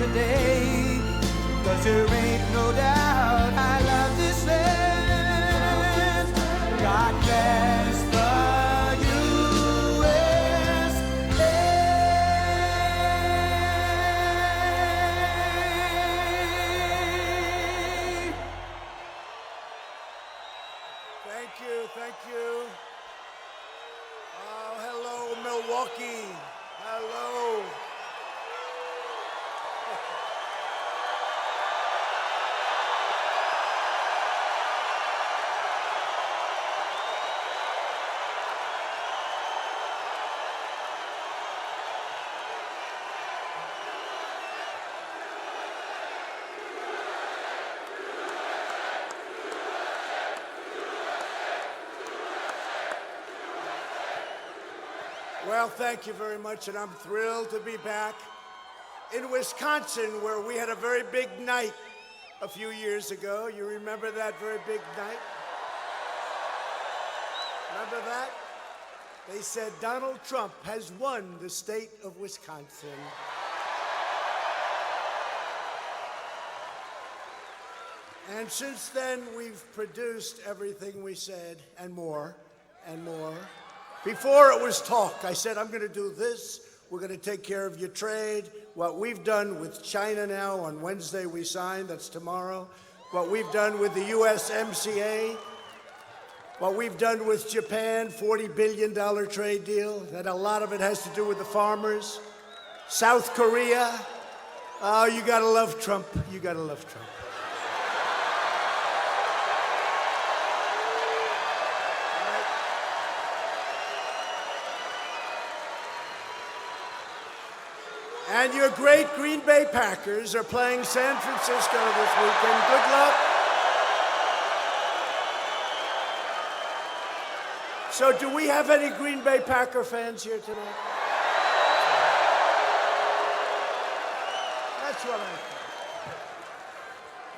today. 'Cause there ain't no doubt I love this land. God bless the USA. Thank you, thank you. Oh, hello, Milwaukee. Hello. Well, thank you very much, and I'm thrilled to be back in Wisconsin, where we had a very big night a few years ago. You remember that very big night? Remember that? They said Donald Trump has won the state of Wisconsin. And since then, we've produced everything we said and more and more. Before it was talk. I said, I'm going to do this. We're going to take care of your trade. What we've done with China now, on Wednesday we signed, that's tomorrow. What we've done with the USMCA. What we've done with Japan, $40 billion trade deal. That a lot of it has to do with the farmers. South Korea. Oh, you got to love Trump. You got to love Trump. And your great Green Bay Packers are playing San Francisco this weekend. Good luck. So do we have any Green Bay Packer fans here tonight? That's what I thought.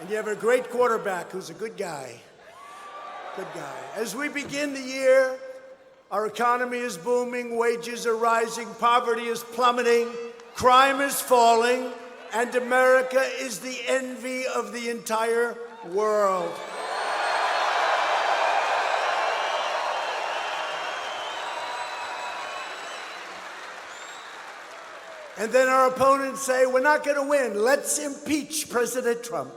And you have a great quarterback who's a good guy. Good guy. As we begin the year, our economy is booming, wages are rising, poverty is plummeting. Crime is falling, and America is the envy of the entire world. And then our opponents say, we're not going to win. Let's impeach President Trump.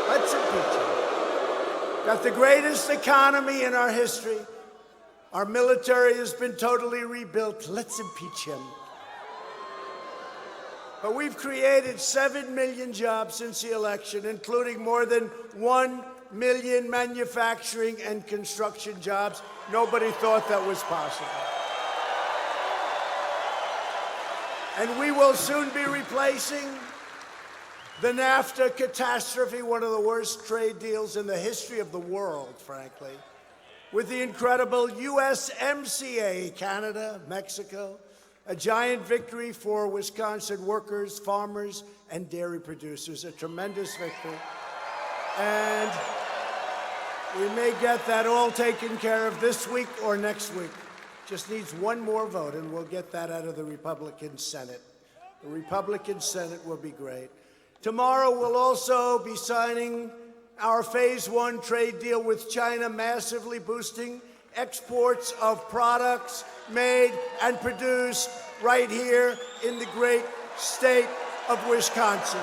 Let's impeach him. Got the greatest economy in our history. Our military has been totally rebuilt. Let's impeach him. But we've created 7 million jobs since the election, including more than 1 million manufacturing and construction jobs. Nobody thought that was possible. And we will soon be replacing the NAFTA catastrophe, one of the worst trade deals in the history of the world, frankly, with the incredible USMCA, Canada, Mexico, a giant victory for Wisconsin workers, farmers, and dairy producers, a tremendous victory. And we may get that all taken care of this week or next week. Just needs one more vote, and we'll get that out of the Republican Senate. The Republican Senate will be great. Tomorrow, we'll also be signing our Phase 1 trade deal with China, massively boosting exports of products made and produced right here in the great state of Wisconsin.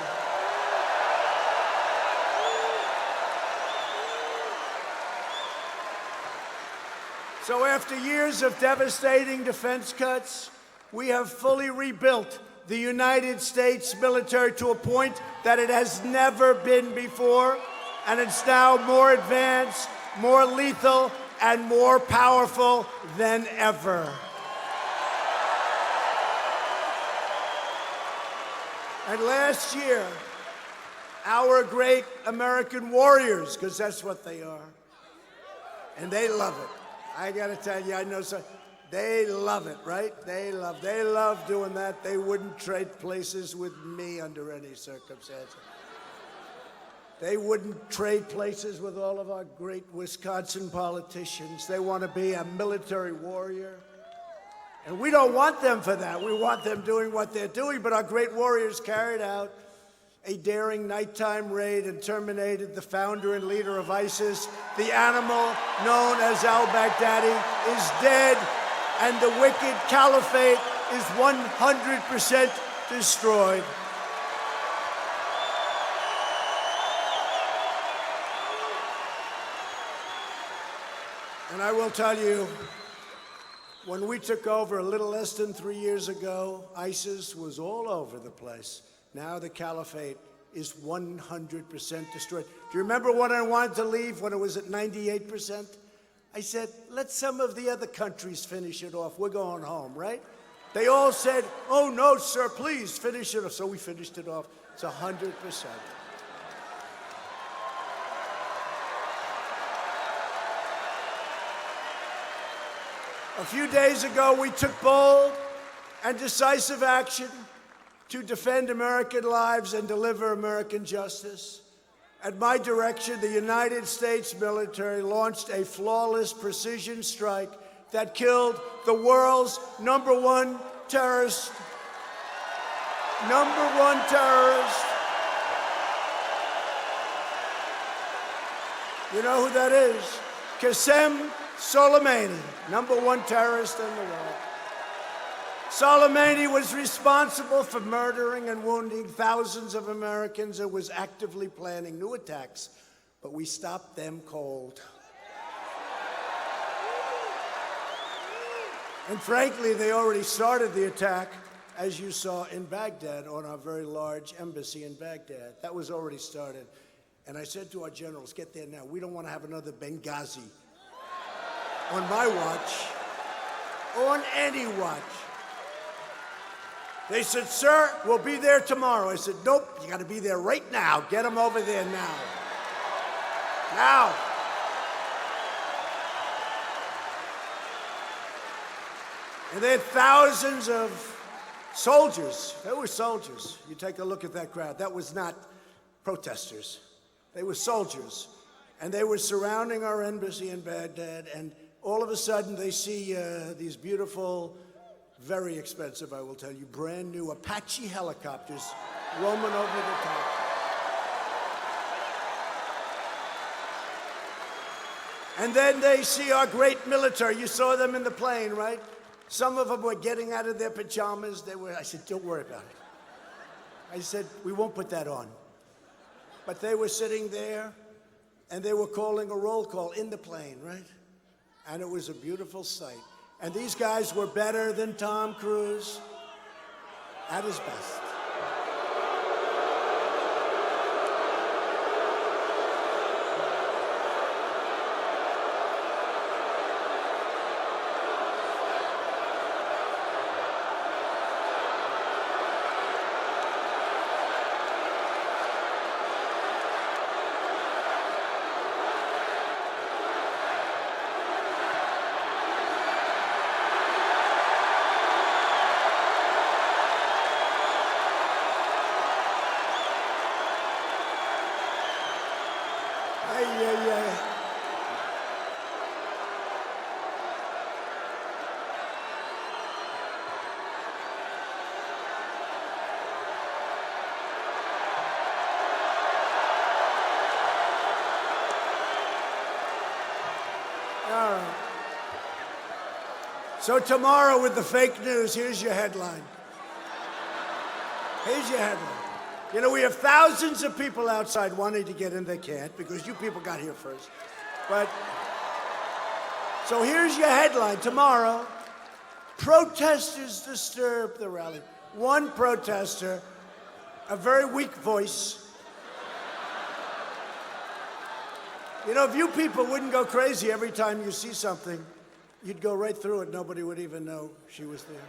So after years of devastating defense cuts, we have fully rebuilt the United States military to a point that it has never been before, and it's now more advanced, more lethal, and more powerful than ever. And last year, our great American warriors, because that's what they are, and they love it. I gotta tell you, I know some, they love it, right? They love doing that. They wouldn't trade places with me under any circumstances. They wouldn't trade places with all of our great Wisconsin politicians. They want to be a military warrior. And we don't want them for that. We want them doing what they're doing. But our great warriors carried out a daring nighttime raid and terminated the founder and leader of ISIS. The animal known as al-Baghdadi is dead, and the wicked caliphate is 100% destroyed. And I will tell you, when we took over a little less than 3 years ago, ISIS was all over the place. Now the caliphate is 100% destroyed. Do you remember when I wanted to leave, when it was at 98%? I said, let some of the other countries finish it off. We're going home, right? They all said, oh, no, sir, please finish it off. So we finished it off. It's 100%. A few days ago, we took bold and decisive action to defend American lives and deliver American justice. At my direction, the United States military launched a flawless precision strike that killed the world's number one terrorist. You know who that is? Qasem Soleimani, number one terrorist in the world. Soleimani was responsible for murdering and wounding thousands of Americans and was actively planning new attacks, but we stopped them cold. And frankly, they already started the attack, as you saw in Baghdad, on our very large embassy in Baghdad. That was already started. And I said to our generals, get there now. We don't want to have another Benghazi on my watch, on any watch. They said, sir, we'll be there tomorrow. I said, nope, you got to be there right now. Get them over there now. Now. And they had thousands of soldiers. They were soldiers. You take a look at that crowd. That was not protesters. They were soldiers. And they were surrounding our embassy in Baghdad, and all of a sudden they see these beautiful, very expensive, I will tell you, brand new Apache helicopters roaming over the top. And then they see our great military. You saw them in the plane, right? Some of them were getting out of their pajamas. I said, don't worry about it. I said, we won't put that on. But they were sitting there, and they were calling a roll call in the plane, right? And it was a beautiful sight. And these guys were better than Tom Cruise at his best. All right. So tomorrow with the fake news, here's your headline. Here's your headline. You know, we have thousands of people outside wanting to get in. They can't because you people got here first. But, so here's your headline. Tomorrow, protesters disturb the rally. One protester, a very weak voice. You know, if you people wouldn't go crazy every time you see something, you'd go right through it. Nobody would even know she was there.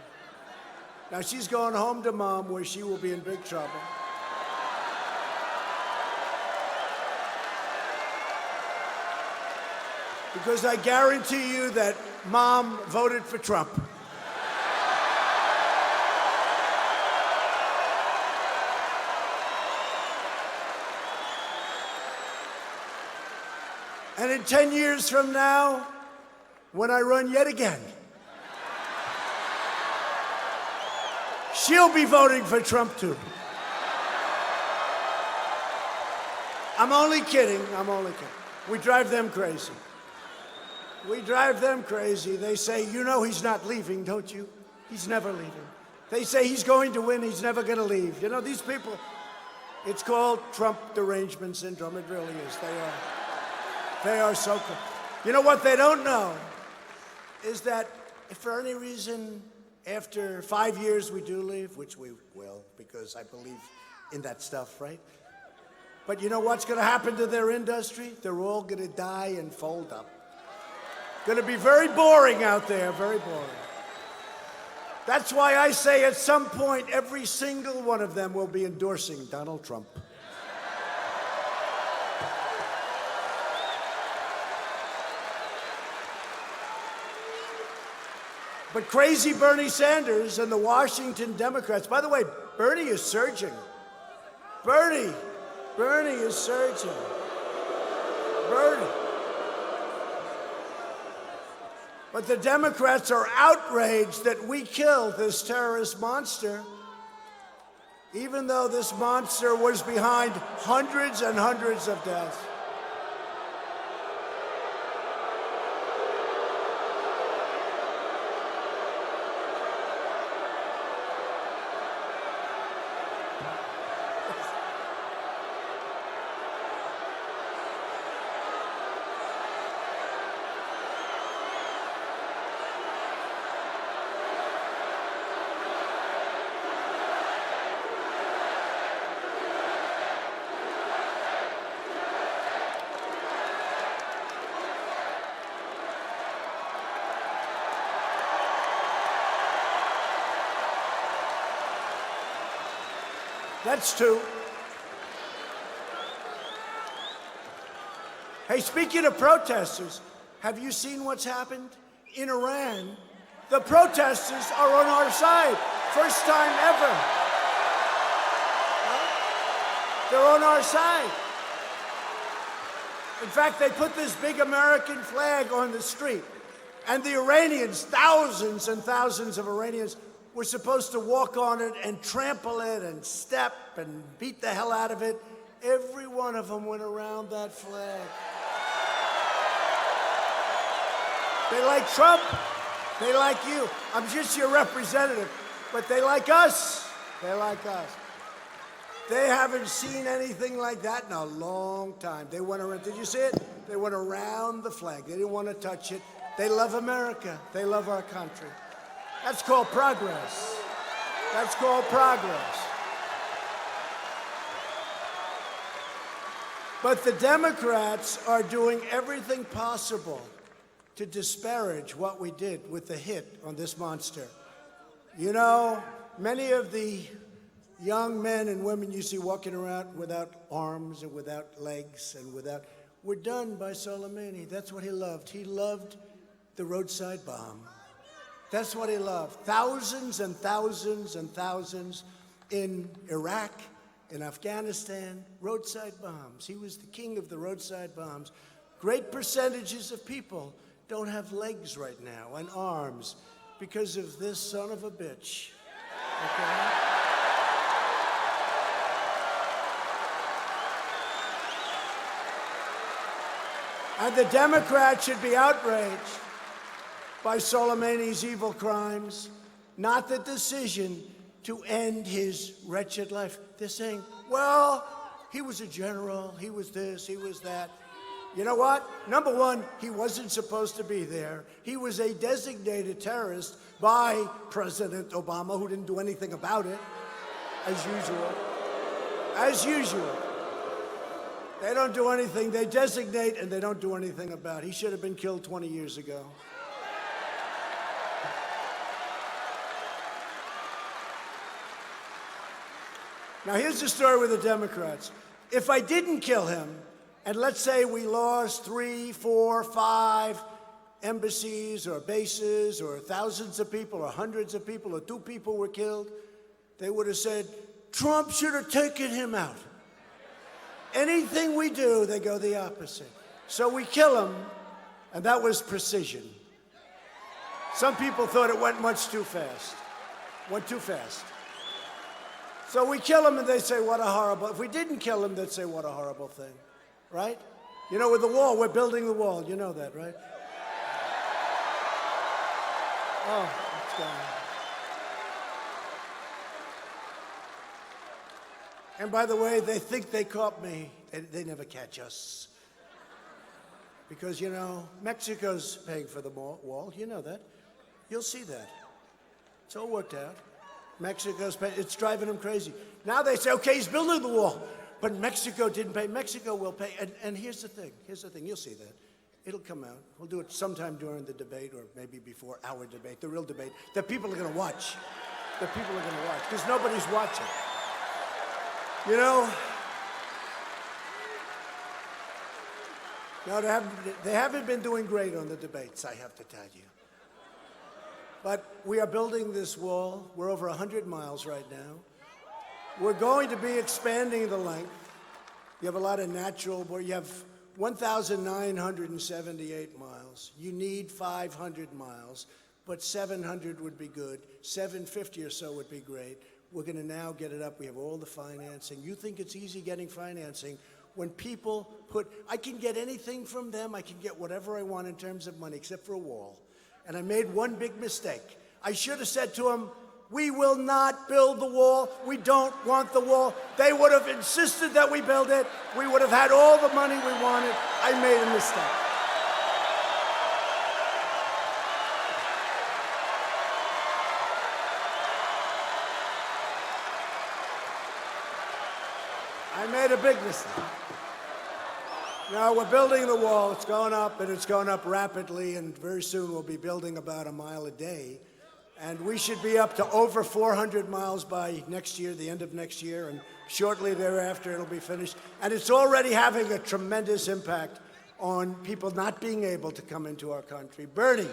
Now, she's going home to mom, where she will be in big trouble. Because I guarantee you that mom voted for Trump. And in 10 years from now, when I run yet again, she'll be voting for Trump too. I'm only kidding. We drive them crazy. We drive them crazy. They say, you know he's not leaving, don't you? He's never leaving. They say he's going to win, he's never going to leave. You know, these people, it's called Trump derangement syndrome. It really is. They are so cool. You know what they don't know is that if for any reason after 5 years we do leave, which we will because I believe in that stuff, right? But you know what's going to happen to their industry? They're all going to die and fold up. Going to be very boring out there, very boring. That's why I say at some point every single one of them will be endorsing Donald Trump. But crazy Bernie Sanders and the Washington Democrats, by the way, Bernie is surging. Bernie is surging. Bernie. But the Democrats are outraged that we killed this terrorist monster, even though this monster was behind hundreds and hundreds of deaths. That's two. Hey, speaking of protesters, have you seen what's happened in Iran? The protesters are on our side. First time ever. They're on our side. In fact, they put this big American flag on the street. And the Iranians, thousands and thousands of Iranians, were supposed to walk on it and trample it and step and beat the hell out of it. Every one of them went around that flag. They like Trump. They like you. I'm just your representative. But they like us. They like us. They haven't seen anything like that in a long time. They went around, did you see it? They went around the flag. They didn't want to touch it. They love America. They love our country. That's called progress. That's called progress. But the Democrats are doing everything possible to disparage what we did with the hit on this monster. You know, many of the young men and women you see walking around without arms and without legs and were done by Soleimani. That's what he loved. He loved the roadside bomb. That's what he loved. Thousands and thousands and thousands in Iraq, in Afghanistan, roadside bombs. He was the king of the roadside bombs. Great percentages of people don't have legs right now and arms because of this son of a bitch. Okay? And the Democrats should be outraged by Soleimani's evil crimes, not the decision to end his wretched life. They're saying, well, he was a general, he was this, he was that. You know what? Number one, he wasn't supposed to be there. He was a designated terrorist by President Obama, who didn't do anything about it, as usual. As usual. They don't do anything. They designate and they don't do anything about it. He should have been killed 20 years ago. Now, here's the story with the Democrats. If I didn't kill him, and let's say we lost 3, 4, 5 embassies or bases or thousands of people or hundreds of people or 2 people were killed, they would have said, Trump should have taken him out. Anything we do, they go the opposite. So we kill him, and that was precision. Some people thought it went much too fast. Went too fast. So we kill him and they say, what a horrible. If we didn't kill him, they'd say, what a horrible thing, right? You know, with the wall, we're building the wall. You know that, right? Oh, it's gone. And by the way, they think they caught me. They never catch us. Because, you know, Mexico's paying for the wall. You know that. You'll see that. It's all worked out. Mexico's paying. It's driving them crazy. Now they say, okay, he's building the wall. But Mexico didn't pay. Mexico will pay. And here's the thing. Here's the thing. You'll see that. It'll come out. We'll do it sometime during the debate or maybe before our debate, the real debate, that people are going to watch. That people are going to watch. Because nobody's watching. You know, no, they haven't been doing great on the debates, I have to tell you. But we are building this wall. We're over 100 miles right now. We're going to be expanding the length. You have a lot of natural, you have 1,978 miles. You need 500 miles, but 700 would be good. 750 or so would be great. We're going to now get it up. We have all the financing. You think it's easy getting financing when people I can get anything from them. I can get whatever I want in terms of money, except for a wall. And I made one big mistake. I should have said to them, we will not build the wall. We don't want the wall. They would have insisted that we build it. We would have had all the money we wanted. I made a mistake. I made a big mistake. Now we're building the wall. It's going up, and it's going up rapidly, and very soon we'll be building about a mile a day. And we should be up to over 400 miles by next year, the end of next year, and shortly thereafter it'll be finished. And it's already having a tremendous impact on people not being able to come into our country. Bernie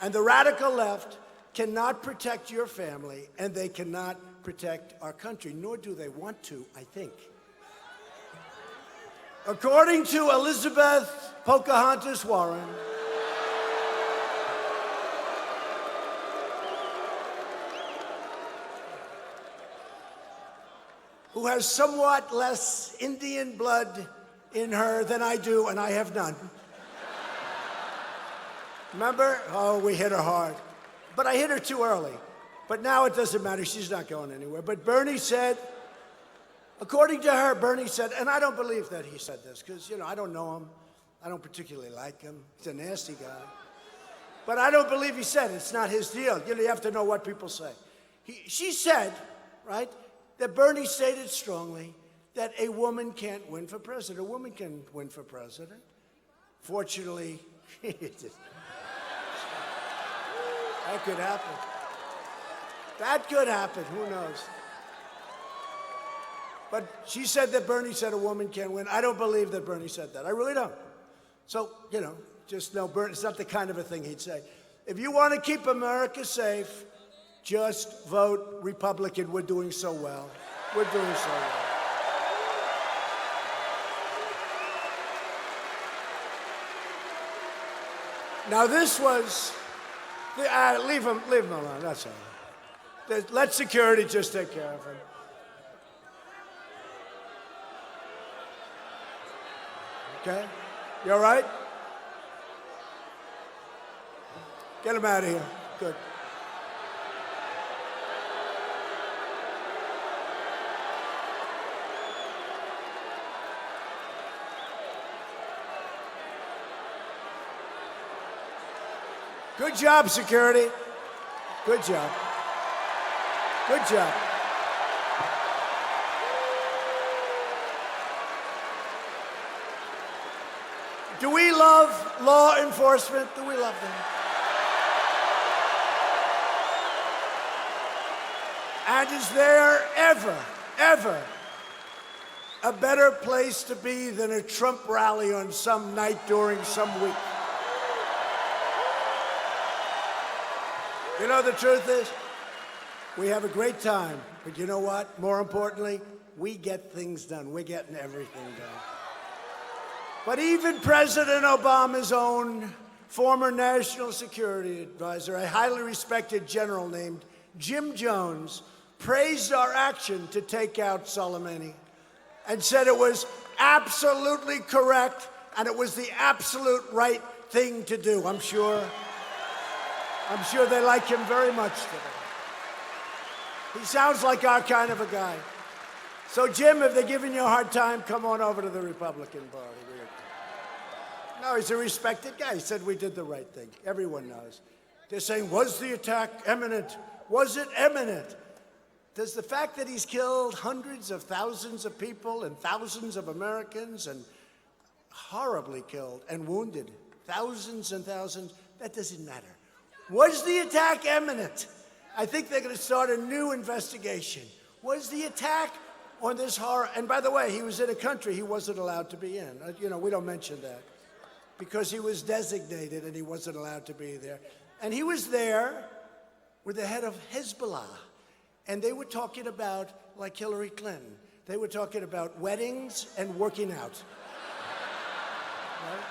and the radical left cannot protect your family, and they cannot protect our country, nor do they want to, I think. According to Elizabeth Pocahontas Warren, who has somewhat less Indian blood in her than I do, and I have none. Remember? Oh, we hit her hard. But I hit her too early. But now it doesn't matter. She's not going anywhere. But Bernie said, according to her, Bernie said, and I don't believe that he said this, because, you know, I don't know him. I don't particularly like him. He's a nasty guy. But I don't believe he said it. It's not his deal. You know, you have to know what people say. She said, right, that Bernie stated strongly that a woman can't win for president. A woman can win for president. Fortunately, that could happen. That could happen. Who knows? But she said that Bernie said a woman can't win. I don't believe that Bernie said that. I really don't. So, you know, just know Bernie, it's not the kind of a thing he'd say. If you want to keep America safe, just vote Republican. We're doing so well. We're doing so well. Now this was, leave him alone, that's all right. Let security just take care of him. Okay? You all right? Get him out of here. Good. Good job, security. Good job. Good job. Do we love law enforcement? Do we love them? And is there ever a better place to be than a Trump rally on some night during some week? You know, the truth is, we have a great time, but you know what? More importantly, we get things done. We're getting everything done. But even President Obama's own former national security advisor, a highly respected general named Jim Jones, praised our action to take out Soleimani and said it was absolutely correct and it was the absolute right thing to do. I'm sure they like him very much today. He sounds like our kind of a guy. So, Jim, if they're giving you a hard time, come on over to the Republican Party. No, he's a respected guy. He said we did the right thing. Everyone knows. They're saying, was the attack imminent? Was it imminent? Does the fact that he's killed hundreds of thousands of people and thousands of Americans and horribly killed and wounded thousands and thousands, that doesn't matter. Was the attack imminent? I think they're going to start a new investigation. Was the attack on this horror? And by the way, he was in a country he wasn't allowed to be in. We don't mention that because he was designated and he wasn't allowed to be there. And he was there with the head of Hezbollah. And they were talking about, like Hillary Clinton, they were talking about weddings and working out. Right?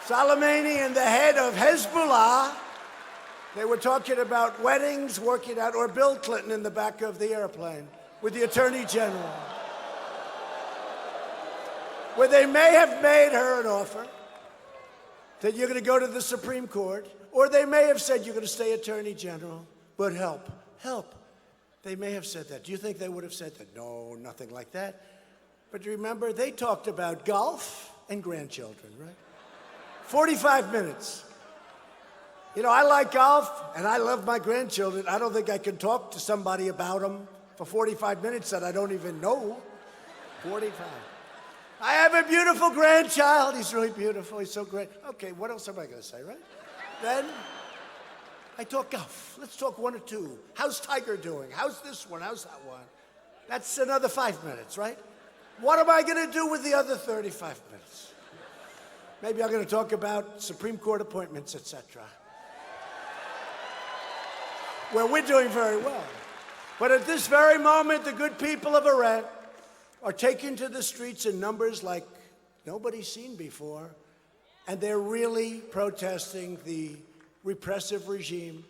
Soleimani and the head of Hezbollah, they were talking about weddings, working out, or Bill Clinton in the back of the airplane with the Attorney General, where they may have made her an offer that you're going to go to the Supreme Court, or they may have said you're going to stay Attorney General, but help. They may have said that. Do you think they would have said that? No, nothing like that. But remember, they talked about golf and grandchildren, right? 45 minutes. I like golf, and I love my grandchildren. I don't think I can talk to somebody about them for 45 minutes that I don't even know. 45. I have a beautiful grandchild. He's really beautiful. He's so great. Okay, what else am I going to say, right? Then I talk golf. Let's talk one or two. How's Tiger doing? How's this one? How's that one? That's another 5 minutes, right? What am I going to do with the other 35 minutes? Maybe I'm going to talk about Supreme Court appointments, etc. Well, we're doing very well. But at this very moment, the good people of Iran are taking to the streets in numbers like nobody's seen before, and they're really protesting the repressive regime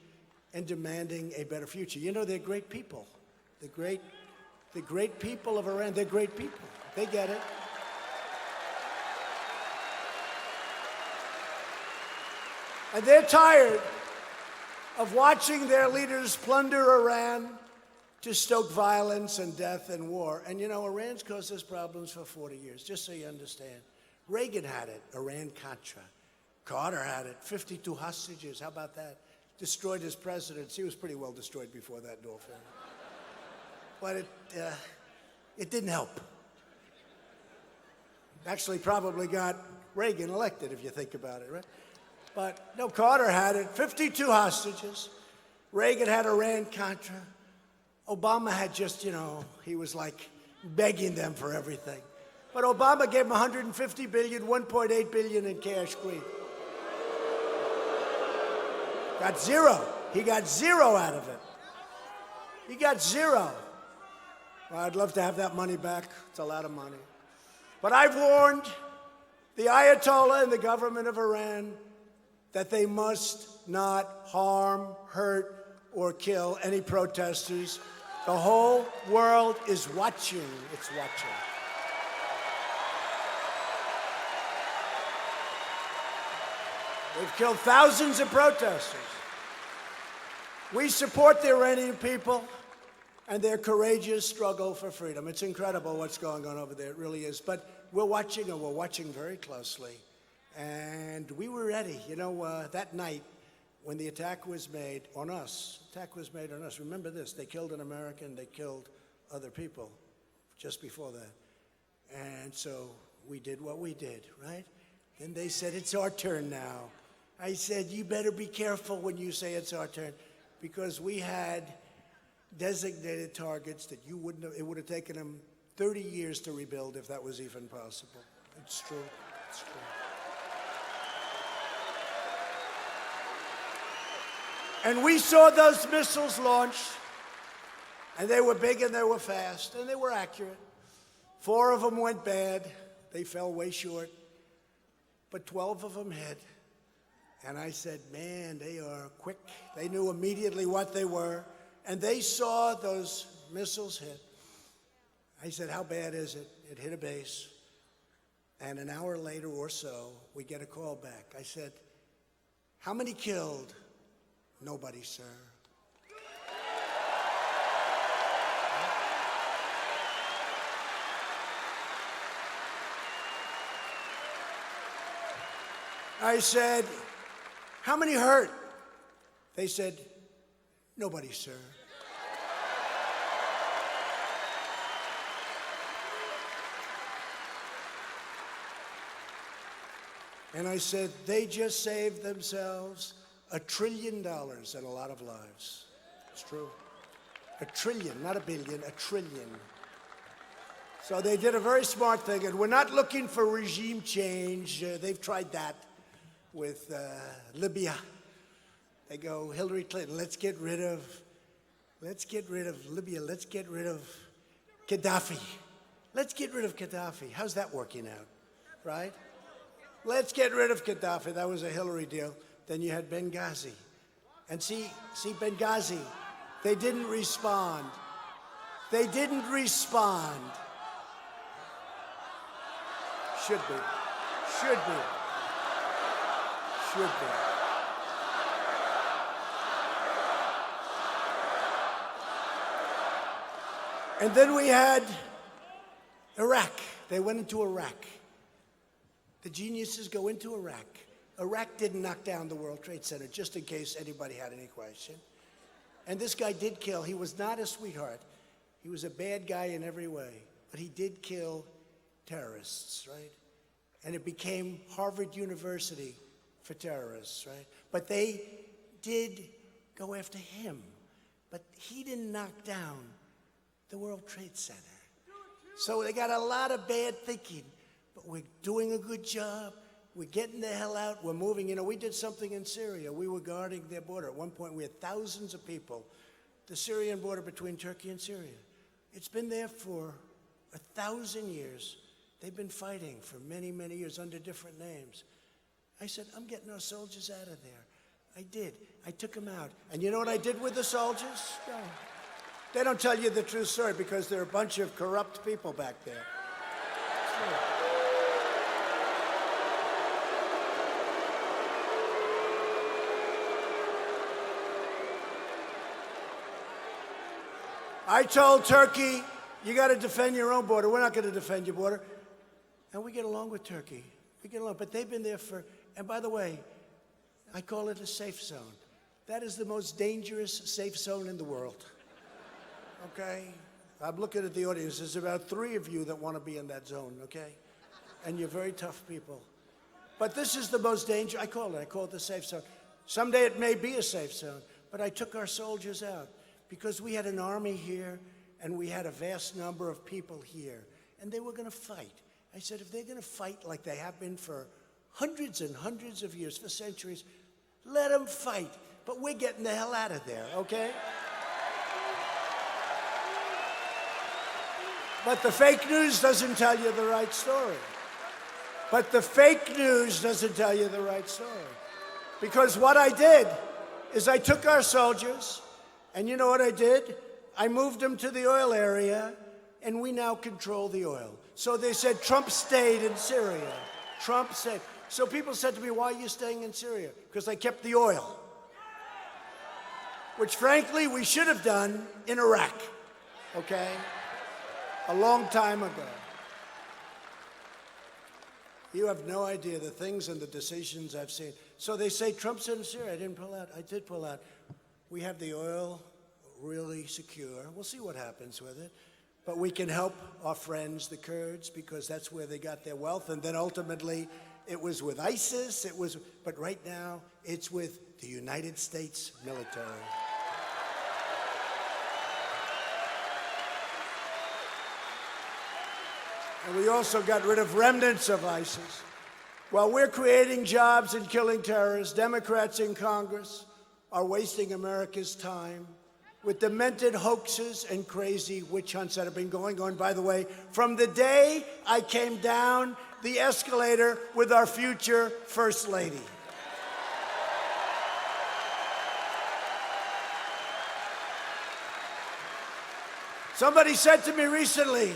and demanding a better future. They're great people. The great people of Iran, they're great people. They get it. And they're tired of watching their leaders plunder Iran to stoke violence and death and war. And Iran's caused us problems for 40 years, just so you understand. Reagan had it, Iran-Contra. Carter had it, 52 hostages. How about that? Destroyed his presidency. He was pretty well destroyed before that, in all fairness. But it didn't help. Actually, probably got Reagan elected, if you think about it, right? But no, Carter had it, 52 hostages. Reagan had Iran-Contra. Obama had just, he was like begging them for everything. But Obama gave him $150 billion, $1.8 billion in cash free. Got zero. He got zero out of it. He got zero. Well, I'd love to have that money back. It's a lot of money. But I've warned the Ayatollah and the government of Iran that they must not harm, hurt, or kill any protesters. The whole world is watching. It's watching. They've killed thousands of protesters. We support the Iranian people and their courageous struggle for freedom. It's incredible what's going on over there. It really is. But we're watching, and we're watching very closely. And we were ready. That night when the attack was made on us, remember this, they killed an American, they killed other people just before that. And so we did what we did, right? Then they said, it's our turn now. I said, you better be careful when you say it's our turn, because we had designated targets that it would have taken them 30 years to rebuild if that was even possible. It's true. It's true. And we saw those missiles launched, and they were big and they were fast and they were accurate. 4 of them went bad. They fell way short, but 12 of them hit. And I said, man, they are quick. They knew immediately what they were, and they saw those missiles hit. I said, how bad is it? It hit a base. And an hour later or so, we get a call back. I said, how many killed? Nobody, sir. I said, how many hurt? They said, nobody, sir. And I said, they just saved themselves $1 trillion and a lot of lives. It's true. $1 trillion, not a billion, $1 trillion. So they did a very smart thing, and we're not looking for regime change. They've tried that with Libya. They go, Hillary Clinton, let's get rid of Libya. Let's get rid of Gaddafi. Let's get rid of Gaddafi. How's that working out, right? Let's get rid of Gaddafi. That was a Hillary deal. Then you had Benghazi. And see Benghazi, they didn't respond. They didn't respond. Should be. Should be. Should be. And then we had Iraq. They went into Iraq. The geniuses go into Iraq. Iraq didn't knock down the World Trade Center, just in case anybody had any question. And this guy did kill. He was not a sweetheart. He was a bad guy in every way. But he did kill terrorists, right? And it became Harvard University for terrorists, right? But they did go after him. But he didn't knock down the World Trade Center. So they got a lot of bad thinking. But we're doing a good job. We're getting the hell out. We're moving. You know, we did something in Syria. We were guarding their border. At one point, we had thousands of people. The Syrian border between Turkey and Syria. It's been there for 1,000 years. They've been fighting for many, many years under different names. I said, I'm getting our soldiers out of there. I did. I took them out. And you know what I did with the soldiers? No. They don't tell you the true story because they're a bunch of corrupt people back there. I told Turkey, you got to defend your own border. We're not going to defend your border. And we get along with Turkey. We get along. But they've been there for, and by the way, I call it a safe zone. That is the most dangerous safe zone in the world. Okay? I'm looking at the audience. There's about 3 of you that want to be in that zone, okay? And you're very tough people. But this is the most dangerous. I call it the safe zone. Someday it may be a safe zone, but I took our soldiers out because we had an army here and we had a vast number of people here, and they were going to fight. I said, if they're going to fight like they have been for hundreds and hundreds of years, for centuries, let them fight. But we're getting the hell out of there, okay? But the fake news doesn't tell you the right story. But the fake news doesn't tell you the right story. Because what I did is I took our soldiers, and you know what I did? I moved them to the oil area, and we now control the oil. So they said Trump stayed in Syria. Trump stayed. So people said to me, why are you staying in Syria? Because I kept the oil. Which, frankly, we should have done in Iraq, okay? A long time ago. You have no idea the things and the decisions I've seen. So they say Trump's in Syria. I didn't pull out. I did pull out. We have the oil really secure. We'll see what happens with it. But we can help our friends, the Kurds, because that's where they got their wealth. And then ultimately, it was with ISIS. But right now, it's with the United States military. And we also got rid of remnants of ISIS. While we're creating jobs and killing terrorists, Democrats in Congress are wasting America's time with demented hoaxes and crazy witch hunts that have been going on, by the way, from the day I came down the escalator with our future First Lady. Somebody said to me recently,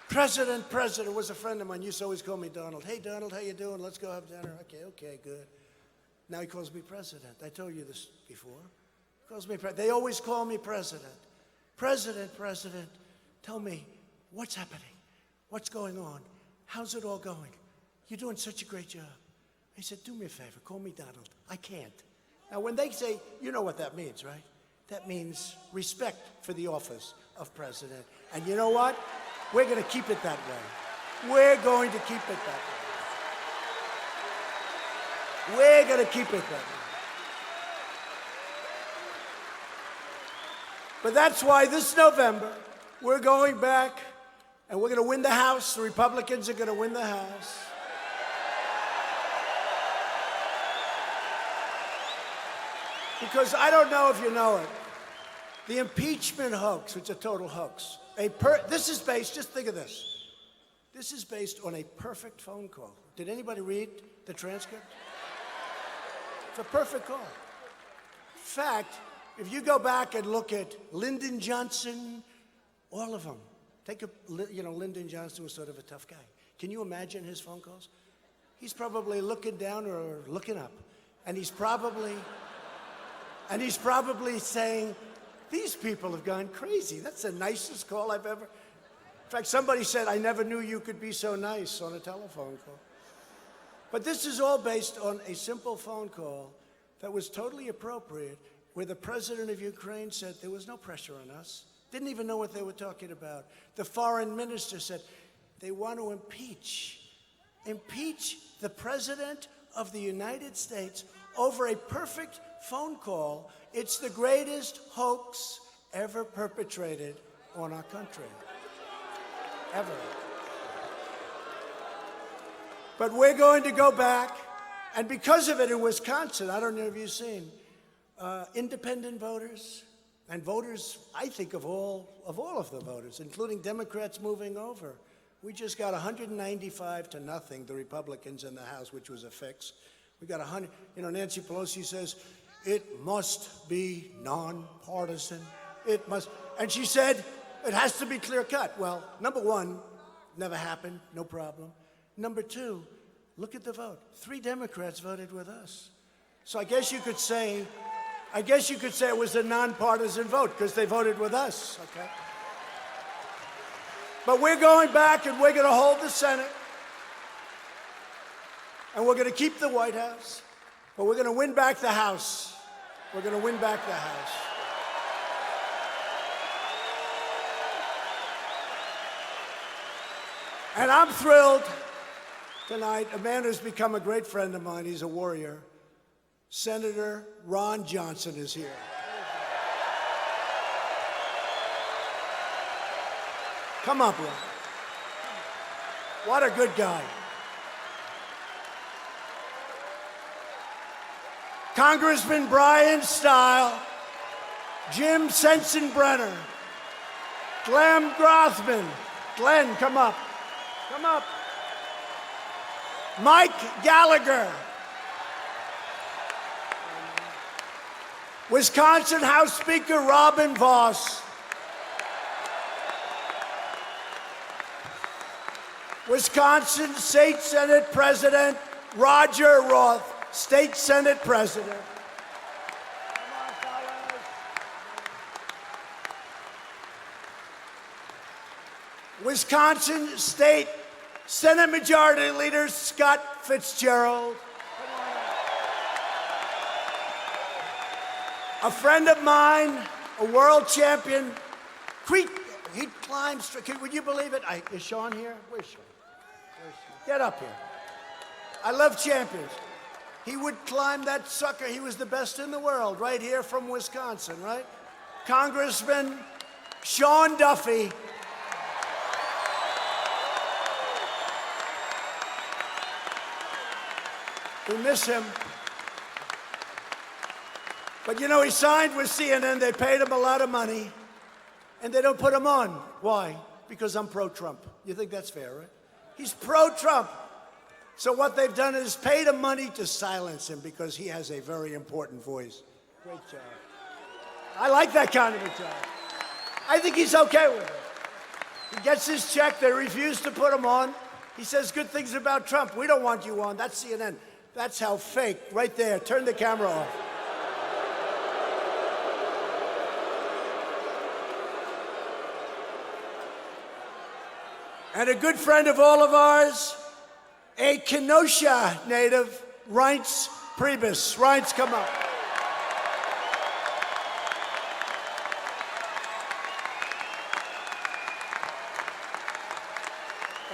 President was a friend of mine, used to always call me Donald. Hey, Donald, how you doing? Let's go have dinner. Okay, good. Now he calls me president. I told you this before. He calls me president. They always call me president. President, tell me, what's happening? What's going on? How's it all going? You're doing such a great job. I said, do me a favor, call me Donald. I can't. Now, when they say, you know what that means, right? That means respect for the office of president. And you know what? We're going to keep it that way. We're going to keep it that way. We're going to keep it that way. But that's why this November, we're going back and we're going to win the House. The Republicans are going to win the House. Because I don't know if you know it, the impeachment hoax, it's a total hoax. This is based, just think of this. This is based on a perfect phone call. Did anybody read the transcript? It's a perfect call. In fact, if you go back and look at Lyndon Johnson, all of them, Lyndon Johnson was sort of a tough guy. Can you imagine his phone calls? He's probably looking down or looking up, and he's probably saying, these people have gone crazy. That's the nicest call I've ever. In fact, somebody said, I never knew you could be so nice on a telephone call. But this is all based on a simple phone call that was totally appropriate, where the president of Ukraine said there was no pressure on us, didn't even know what they were talking about. The foreign minister said they want to impeach the president of the United States over a perfect phone call. It's the greatest hoax ever perpetrated on our country. Ever. But we're going to go back, and because of it in Wisconsin, I don't know if you've seen, independent voters and voters, I think of all of the voters, including Democrats moving over. We just got 195 to nothing, the Republicans in the House, which was a fix. We got 100. Nancy Pelosi says, it must be nonpartisan. It must. And she said, it has to be clear cut. Well, number one, never happened, no problem. Number two, look at the vote. 3 Democrats voted with us. So I guess you could say it was a nonpartisan vote because they voted with us, okay? But we're going back and we're going to hold the Senate. And we're going to keep the White House. But we're going to win back the House. We're going to win back the House. And I'm thrilled tonight. A man who's become a great friend of mine. He's a warrior. Senator Ron Johnson is here. Come up, Ron. What a good guy. Congressman Brian Stile, Jim Sensenbrenner, Glenn Grothman. Glenn, come up. Come up. Mike Gallagher. Wisconsin House Speaker Robin Vos. Wisconsin State Senate President Roger Roth. State Senate President. Come on, fellas. Wisconsin State Senate Majority Leader Scott Fitzgerald. A friend of mine, a world champion. He climbs. Would you believe it? Is Sean here? Where's Sean? Get up here. I love champions. He would climb that sucker. He was the best in the world, right here from Wisconsin, right? Congressman Sean Duffy. We miss him. But he signed with CNN. They paid him a lot of money, and they don't put him on. Why? Because I'm pro-Trump. You think that's fair, right? He's pro-Trump. So what they've done is paid him money to silence him because he has a very important voice. Great job. I like that kind of a job. I think he's okay with it. He gets his check. They refuse to put him on. He says good things about Trump. We don't want you on. That's CNN. That's how fake. Right there. Turn the camera off. And a good friend of all of ours, a Kenosha native, Reince Priebus. Reince, come up.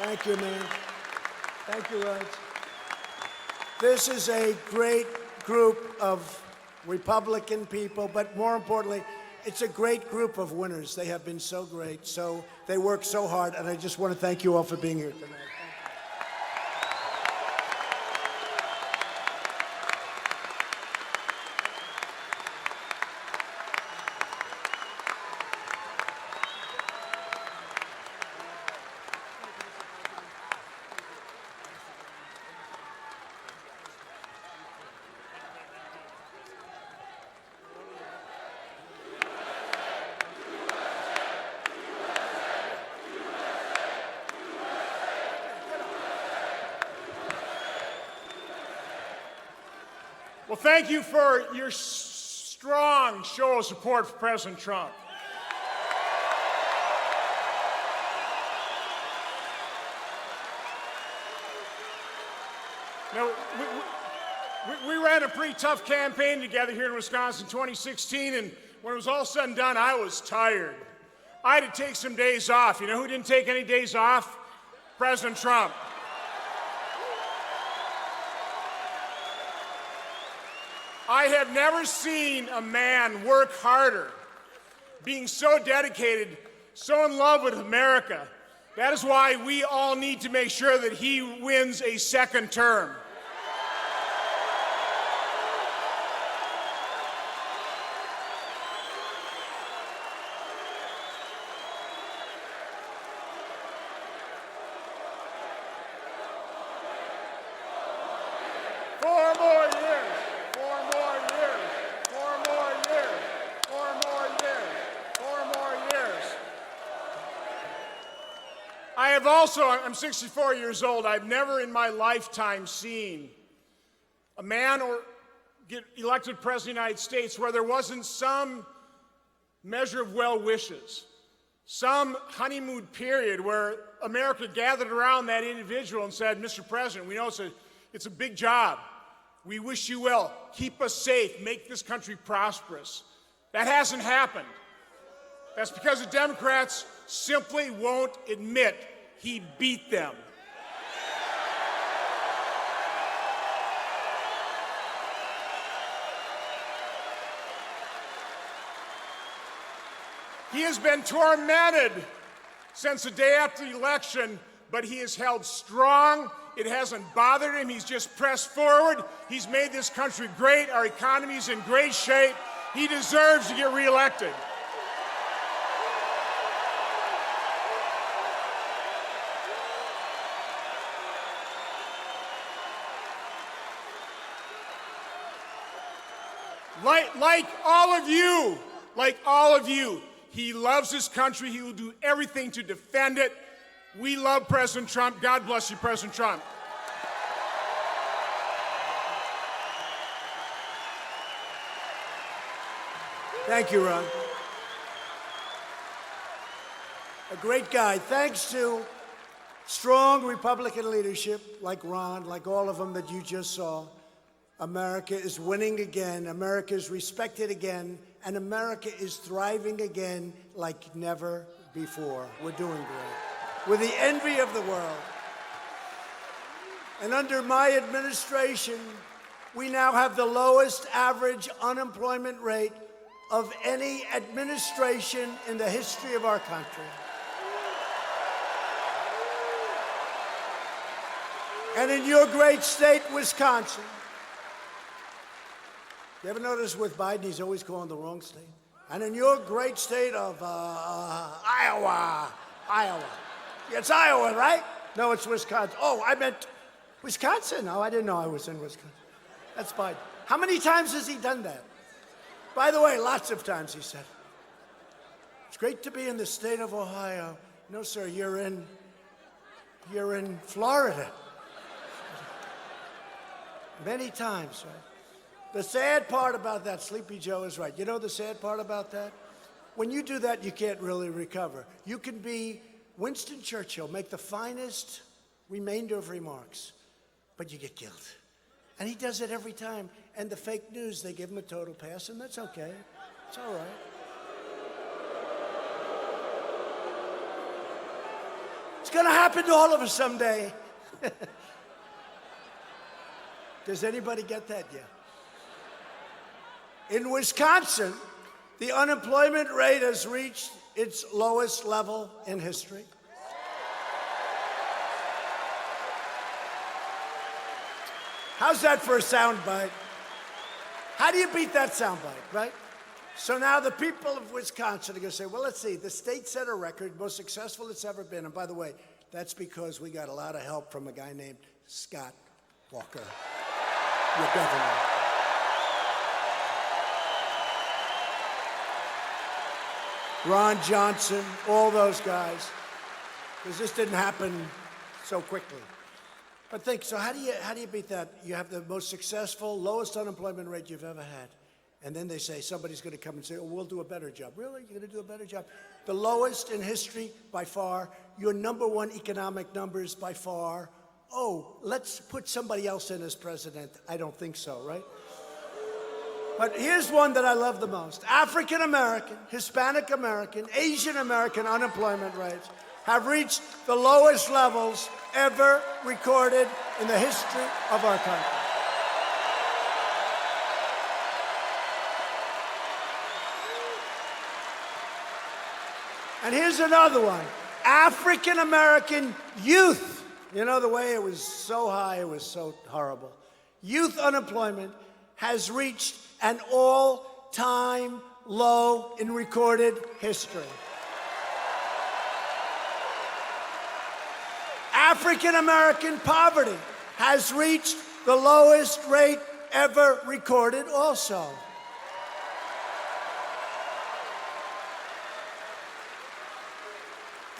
Thank you, man. Thank you, Reince. This is a great group of Republican people, but more importantly, it's a great group of winners. They have been so great. So they work so hard, and I just want to thank you all for being here tonight. Well, thank you for your strong show of support for President Trump. Now, we ran a pretty tough campaign together here in Wisconsin in 2016, and when it was all said and done, I was tired. I had to take some days off. You know who didn't take any days off? President Trump. I have never seen a man work harder, being so dedicated, so in love with America. That is why we all need to make sure that he wins a second term. I'm 64 years old. I've never in my lifetime seen a man get elected president of the United States where there wasn't some measure of well wishes, some honeymoon period where America gathered around that individual and said, Mr. President, we know it's a big job. We wish you well. Keep us safe. Make this country prosperous. That hasn't happened. That's because the Democrats simply won't admit he beat them. He has been tormented since the day after the election, but he has held strong. It hasn't bothered him. He's just pressed forward. He's made this country great. Our economy is in great shape. He deserves to get reelected. Like all of you, he loves this country. He will do everything to defend it. We love President Trump. God bless you, President Trump. Thank you, Ron. A great guy. Thanks to strong Republican leadership like Ron, like all of them that you just saw, America is winning again, America is respected again, and America is thriving again like never before. We're doing great. We're the envy of the world. And under my administration, we now have the lowest average unemployment rate of any administration in the history of our country. And in your great state, Wisconsin, you ever notice with Biden, he's always calling the wrong state? And in your great state of Iowa. It's Iowa, right? No, it's Wisconsin. Oh, I meant Wisconsin. Oh, I didn't know I was in Wisconsin. That's Biden. How many times has he done that? By the way, lots of times he said it. It's great to be in the state of Ohio. No, sir, you're in Florida. Many times, right? The sad part about that, Sleepy Joe is right. You know the sad part about that? When you do that, you can't really recover. You can be Winston Churchill, make the finest remainder of remarks, but you get killed. And he does it every time. And the fake news, they give him a total pass, and that's okay. It's all right. It's going to happen to all of us someday. Does anybody get that yet? In Wisconsin, the unemployment rate has reached its lowest level in history. How's that for a soundbite? How do you beat that soundbite, right? So now the people of Wisconsin are going to say, well, let's see, the state set a record, most successful it's ever been. And by the way, that's because we got a lot of help from a guy named Scott Walker, your governor. Ron Johnson, all those guys, because this didn't happen so quickly. But think, so how do you beat that? You have the most successful, lowest unemployment rate you've ever had. And then they say, somebody's going to come and say, oh, we'll do a better job. Really? You're going to do a better job? The lowest in history by far. Your #1 economic numbers by far. Oh, let's put somebody else in as president. I don't think so, right? But here's one that I love the most. African American, Hispanic American, Asian American unemployment rates have reached the lowest levels ever recorded in the history of our country. And here's another one. African American youth. You know, the way it was so high, it was so horrible. Youth unemployment has reached an all-time low in recorded history. African American poverty has reached the lowest rate ever recorded also.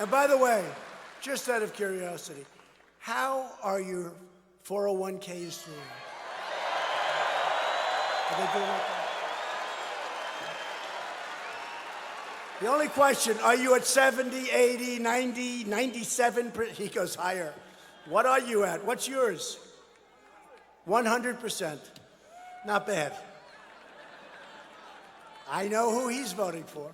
And by the way, just out of curiosity, how are your 401ks doing? Are they doing okay? The only question, are you at 70, 80, 90, 97? He goes higher. What are you at? What's yours? 100%. Not bad. I know who he's voting for.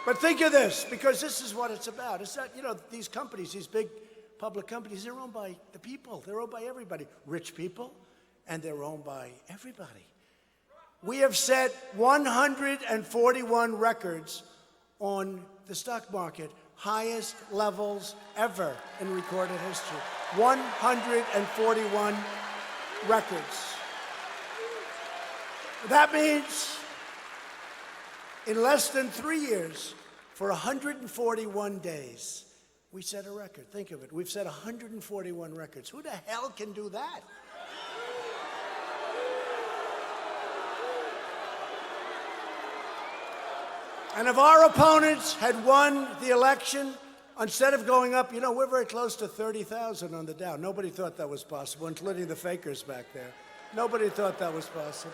But think of this, because this is what it's about. It's not, you know, these companies, these big public companies, they're owned by the people. They're owned by everybody. Rich people, and they're owned by everybody. We have set 141 records on the stock market, highest levels ever in recorded history. 141 records. That means in less than 3 years, for 141 days, we set a record. Think of it. We've set 141 records. Who the hell can do that? And if our opponents had won the election, instead of going up, you know, we're very close to 30,000 on the Dow. Nobody thought that was possible, including the fakers back there. Nobody thought that was possible.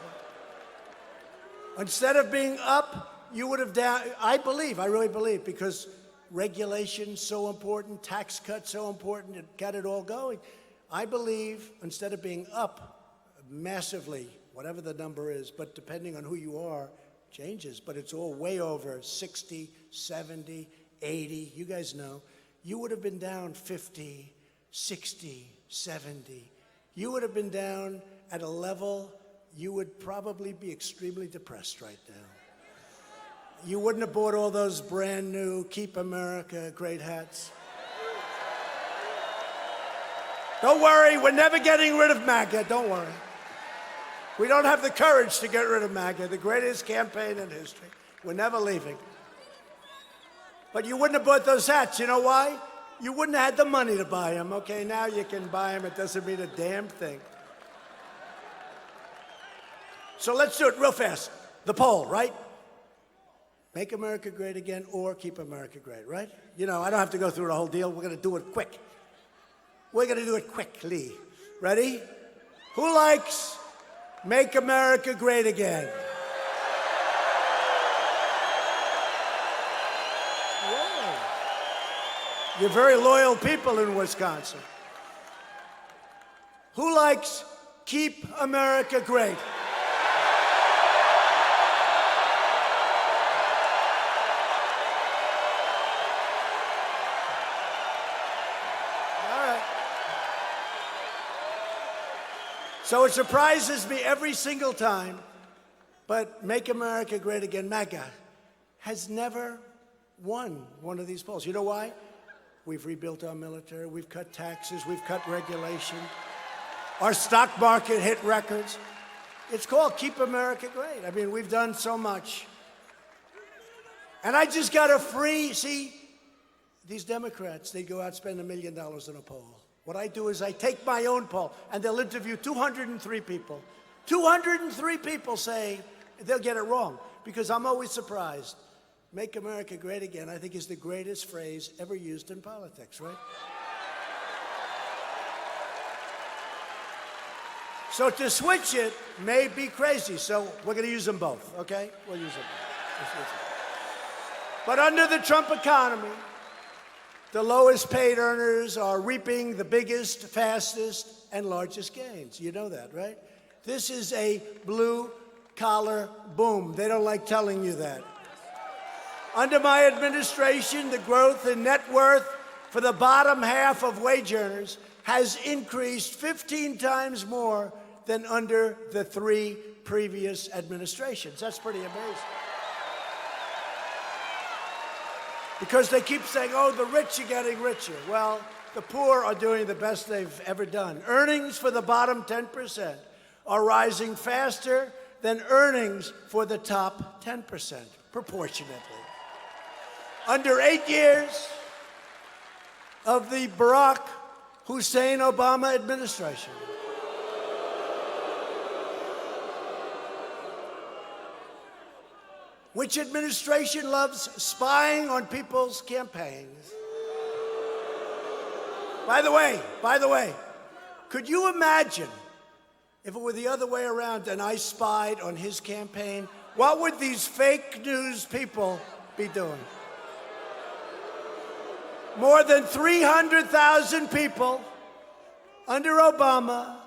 Instead of being up, you would have down. I really believe, because regulation's so important, tax cuts so important, it got it all going. I believe instead of being up massively, whatever the number is, but depending on who you are, changes, but it's all way over 60, 70, 80. You guys know. You would have been down 50, 60, 70. You would have been down at a level you would probably be extremely depressed right now. You wouldn't have bought all those brand new Keep America great hats. Don't worry, we're never getting rid of MAGA, don't worry. We don't have the courage to get rid of MAGA, the greatest campaign in history. We're never leaving. But you wouldn't have bought those hats. You know why? You wouldn't have had the money to buy them. Okay, now you can buy them. It doesn't mean a damn thing. So let's do it real fast. The poll, right? Make America great again or keep America great, right? You know, I don't have to go through the whole deal. We're going to do it quick. We're going to do it quickly. Ready? Who likes Make America Great Again? Whoa. You're very loyal people in Wisconsin. Who likes Keep America Great? So it surprises me every single time, but Make America Great Again, MAGA, has never won one of these polls. You know why? We've rebuilt our military, we've cut taxes, we've cut regulation. Our stock market hit records. It's called Keep America Great. I mean, we've done so much. And I just got a free, see, these Democrats, they go out and spend $1 million on a poll. What I do is I take my own poll, and they'll interview 203 people. 203 people say they'll get it wrong, because I'm always surprised. Make America Great Again, I think, is the greatest phrase ever used in politics, right? So to switch it may be crazy, so we're going to use them both, okay? We'll use them both. But under the Trump economy, the lowest paid earners are reaping the biggest, fastest, and largest gains. You know that, right? This is a blue-collar boom. They don't like telling you that. Under my administration, the growth in net worth for the bottom half of wage earners has increased 15 times more than under the 3 previous administrations. That's pretty amazing. Because they keep saying, oh, the rich are getting richer. Well, the poor are doing the best they've ever done. Earnings for the bottom 10% are rising faster than earnings for the top 10%, proportionately. Under 8 years of the Barack Hussein Obama administration, which administration loves spying on people's campaigns? By the way, could you imagine if it were the other way around and I spied on his campaign? What would these fake news people be doing? More than 300,000 people under Obama,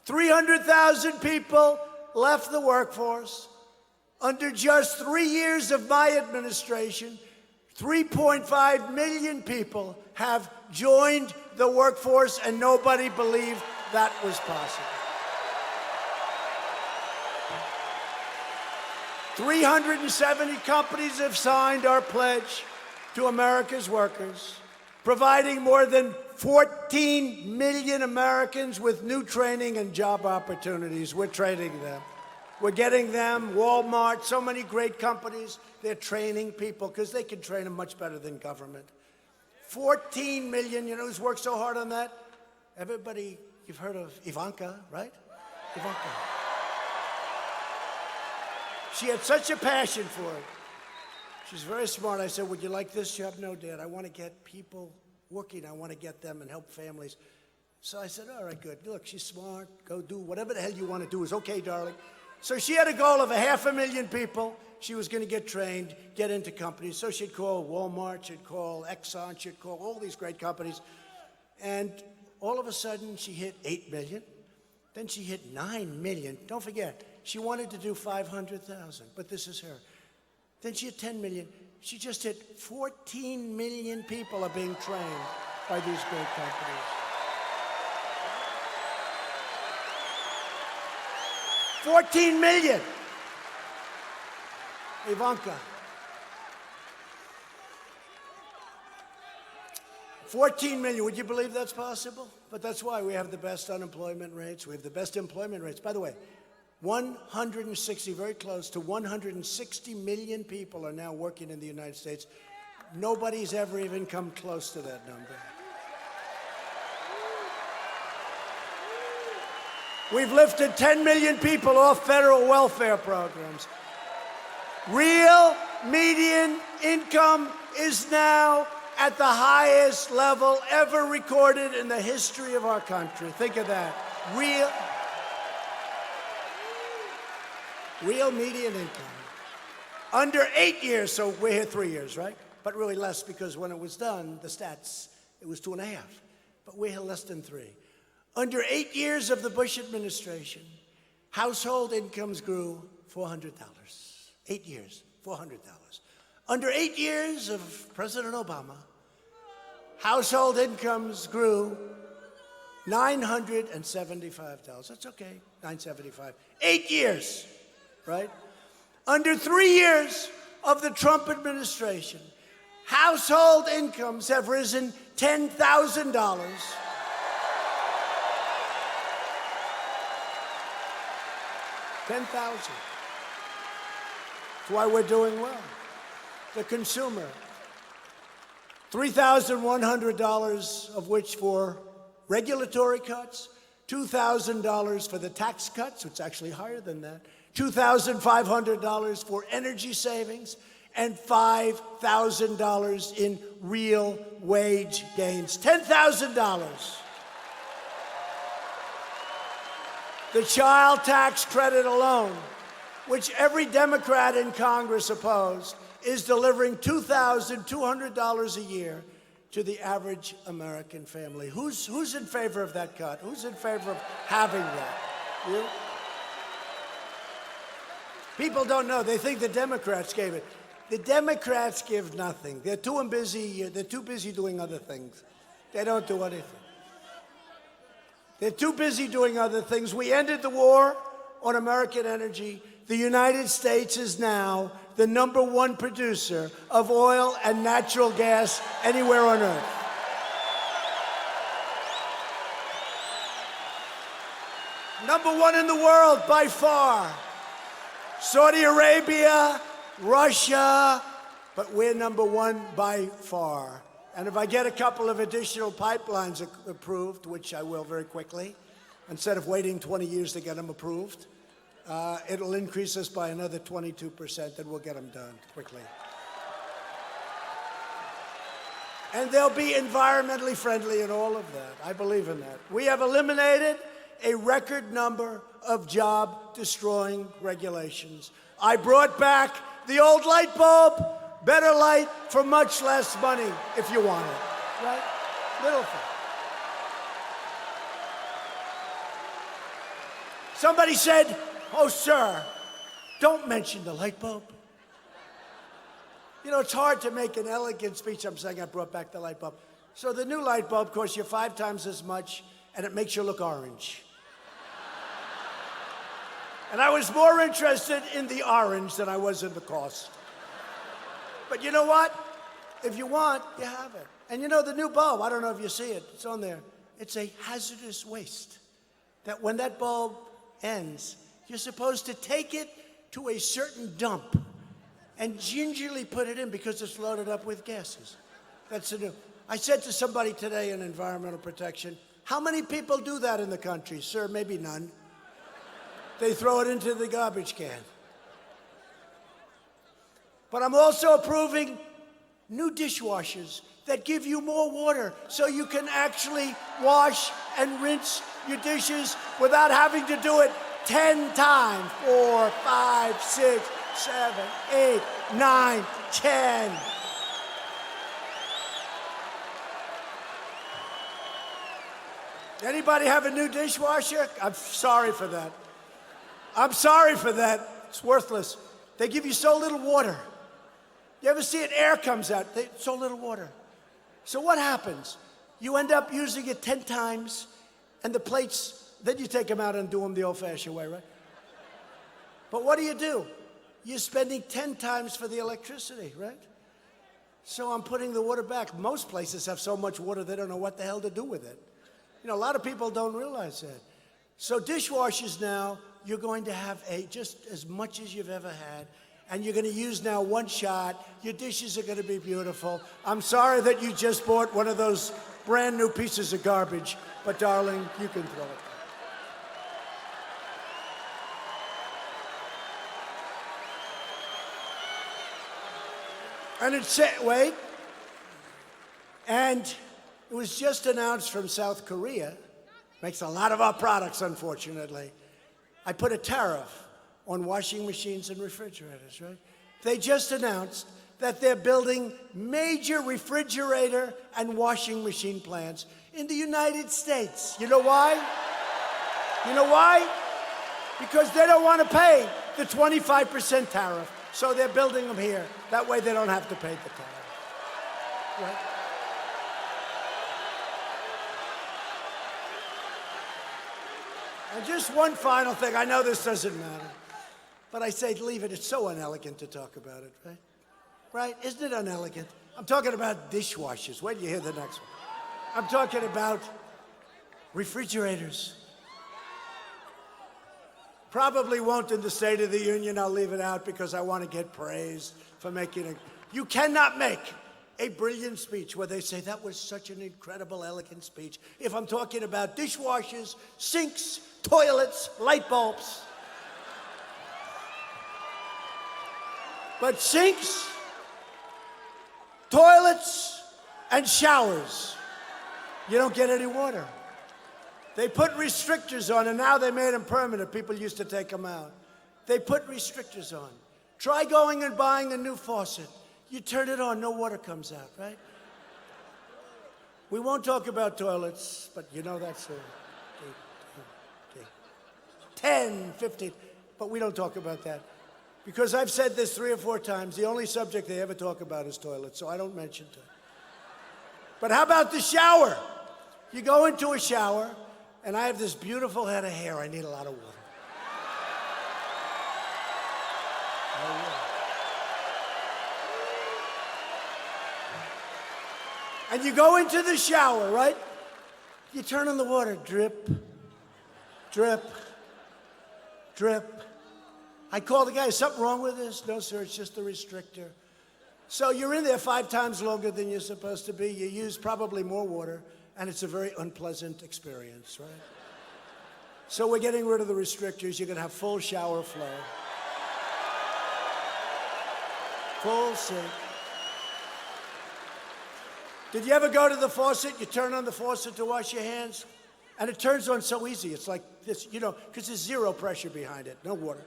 300,000 people left the workforce. Under just 3 years of my administration, 3.5 million people have joined the workforce, and nobody believed that was possible. 370 companies have signed our pledge to America's workers, providing more than 14 million Americans with new training and job opportunities. We're training them. We're getting them, Walmart, so many great companies, they're training people because they can train them much better than government. 14 million, you know who's worked so hard on that? Everybody, you've heard of Ivanka, right? Ivanka. She had such a passion for it. She's very smart. I said, would you like this job? No, Dad, I want to get people working. I want to get them and help families. So I said, all right, good. Look, she's smart. Go do whatever the hell you want to do is okay, darling. So she had a goal of 500,000 people. She was going to get trained, get into companies. So she'd call Walmart, she'd call Exxon, she'd call all these great companies. And all of a sudden, she hit 8 million. Then she hit 9 million. Don't forget, she wanted to do 500,000, but this is her. Then she hit 10 million. She just hit 14 million people are being trained by these great companies. 14 million. Ivanka. 14 million. Would you believe that's possible? But that's why we have the best unemployment rates. We have the best employment rates. By the way, 160, very close to 160 million people are now working in the United States. Nobody's ever even come close to that number. We've lifted 10 million people off federal welfare programs. Real median income is now at the highest level ever recorded in the history of our country. Think of that. Real median income. Under 8 years, so we're here 3 years, right? But really less, because when it was done, the stats, it was 2.5. But we're here less than 3. Under 8 years of the Bush administration, household incomes grew $400. 8 years, $400. Under 8 years of President Obama, household incomes grew $975. That's okay, $975. 8 years, right? Under 3 years of the Trump administration, household incomes have risen $10,000. $10,000. That's why we're doing well. The consumer, $3,100 of which for regulatory cuts, $2,000 for the tax cuts, which is actually higher than that, $2,500 for energy savings, and $5,000 in real wage gains. $10,000. The child tax credit alone, which every Democrat in Congress opposed, is delivering $2,200 a year to the average American family. Who's in favor of that cut? Who's in favor of having that? You? People don't know. They think the Democrats gave it. The Democrats give nothing. They're too busy doing other things. They don't do anything. They're too busy doing other things. We ended the war on American energy. The United States is now the #1 producer of oil and natural gas anywhere on earth. #1 in the world by far. Saudi Arabia, Russia, but we're #1 by far. And if I get a couple of additional pipelines approved, which I will very quickly, instead of waiting 20 years to get them approved, it'll increase us by another 22%, and we'll get them done quickly. And they'll be environmentally friendly and all of that. I believe in that. We have eliminated a record number of job-destroying regulations. I brought back the old light bulb, better light for much less money if you want it, right? Little thing. Somebody said, "Oh, sir, don't mention the light bulb." You know, it's hard to make an elegant speech. I'm saying I brought back the light bulb. So the new light bulb costs you 5 times as much, and it makes you look orange. And I was more interested in the orange than I was in the cost. But you know what? If you want, you have it. And you know, the new bulb, I don't know if you see it, it's on there. It's a hazardous waste. That when that bulb ends, you're supposed to take it to a certain dump and gingerly put it in because it's loaded up with gases. That's the new. I said to somebody today in environmental protection, how many people do that in the country? Sir, maybe none. They throw it into the garbage can. But I'm also approving new dishwashers that give you more water so you can actually wash and rinse your dishes without having to do it 10 times. 4, 5, 6, 7, 8, 9, 10. Anybody have a new dishwasher? I'm sorry for that. I'm sorry for that. It's worthless. They give you so little water. You ever see it? Air comes out. So little water. So what happens? You end up using it 10 times, and the plates, then you take them out and do them the old-fashioned way, right? But what do? You're spending 10 times for the electricity, right? So I'm putting the water back. Most places have so much water, they don't know what the hell to do with it. You know, a lot of people don't realize that. So dishwashers now, you're going to have just as much as you've ever had, and you're going to use now one shot. Your dishes are going to be beautiful. I'm sorry that you just bought one of those brand new pieces of garbage, but darling, you can throw it. And it said, wait, and it was just announced from South Korea, makes a lot of our products, unfortunately. I put a tariff on washing machines and refrigerators, right? They just announced that they're building major refrigerator and washing machine plants in the United States. You know why? You know why? Because they don't want to pay the 25% tariff, so they're building them here. That way they don't have to pay the tariff. Right? And just one final thing. I know this doesn't matter, but I say leave it. It's so unelegant to talk about it, right? Right? Isn't it unelegant? I'm talking about dishwashers. Wait till you hear the next one. I'm talking about refrigerators. Probably won't in the State of the Union. I'll leave it out because I want to get praised for making it. You cannot make a brilliant speech where they say that was such an incredible, elegant speech if I'm talking about dishwashers, sinks, toilets, light bulbs. But sinks, toilets, and showers, you don't get any water. They put restrictors on, and now they made them permanent. People used to take them out. They put restrictors on. Try going and buying a new faucet. You turn it on, no water comes out, right? We won't talk about toilets, but you know that's 10, 15, but we don't talk about that. Because I've said this 3 or 4 times, the only subject they ever talk about is toilets, so I don't mention it. But how about the shower? You go into a shower, and I have this beautiful head of hair. I need a lot of water. And you go into the shower, right? You turn on the water, drip, drip, drip. I call the guy, is something wrong with this? No, sir, it's just a restrictor. So you're in there 5 times longer than you're supposed to be. You use probably more water, and it's a very unpleasant experience, right? So we're getting rid of the restrictors. You're going to have full shower flow. Full sink. Did you ever go to the faucet? You turn on the faucet to wash your hands, and it turns on so easy. It's like this, you know, because there's 0 pressure behind it, no water.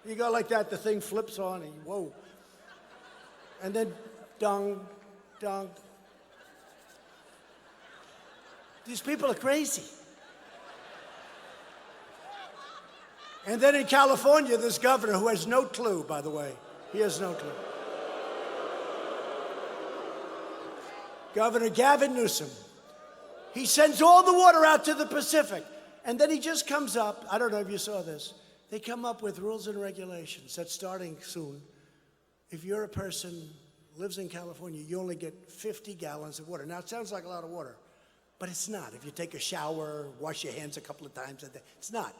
You go like that, the thing flips on, and whoa. And then, dong, dong. These people are crazy. And then in California, this governor who has no clue, by the way. He has no clue. Governor Gavin Newsom. He sends all the water out to the Pacific. And then he just comes up, I don't know if you saw this, they come up with rules and regulations that starting soon, if you're a person who lives in California, you only get 50 gallons of water. Now, it sounds like a lot of water, but it's not. If you take a shower, wash your hands a couple of times a day, it's not.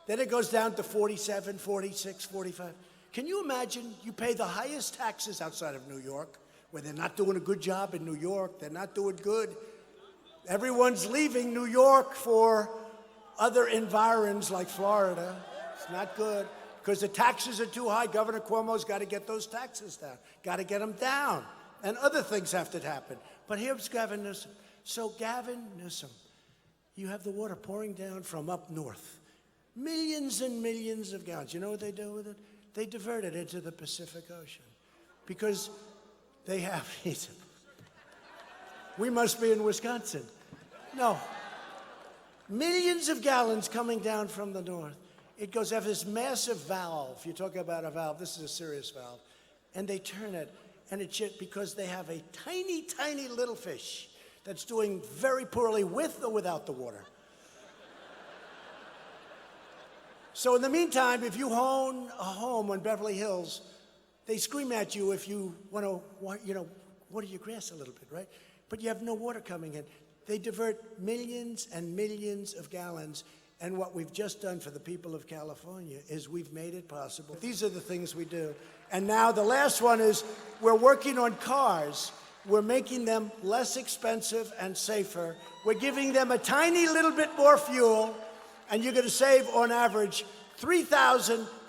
Then it goes down to 47, 46, 45. Can you imagine you pay the highest taxes outside of New York, where they're not doing a good job in New York, they're not doing good. Everyone's leaving New York for other environs like Florida. It's not good because the taxes are too high. Governor Cuomo's got to get those taxes down, got to get them down. And other things have to happen. But here's Gavin Newsom. So Gavin Newsom, you have the water pouring down from up north. Millions and millions of gallons. You know what they do with it? They divert it into the Pacific Ocean because they have, we must be in Wisconsin. No. Millions of gallons coming down from the north. It goes after this massive valve. You talk about a valve, this is a serious valve. And they turn it, and it's just because they have a tiny, tiny little fish that's doing very poorly with or without the water. So in the meantime, if you own a home on Beverly Hills, they scream at you if you want to, water your grass a little bit, right? But you have no water coming in. They divert millions and millions of gallons, and what we've just done for the people of California is we've made it possible. These are the things we do. And now the last one is we're working on cars. We're making them less expensive and safer. We're giving them a tiny little bit more fuel, and you're going to save, on average,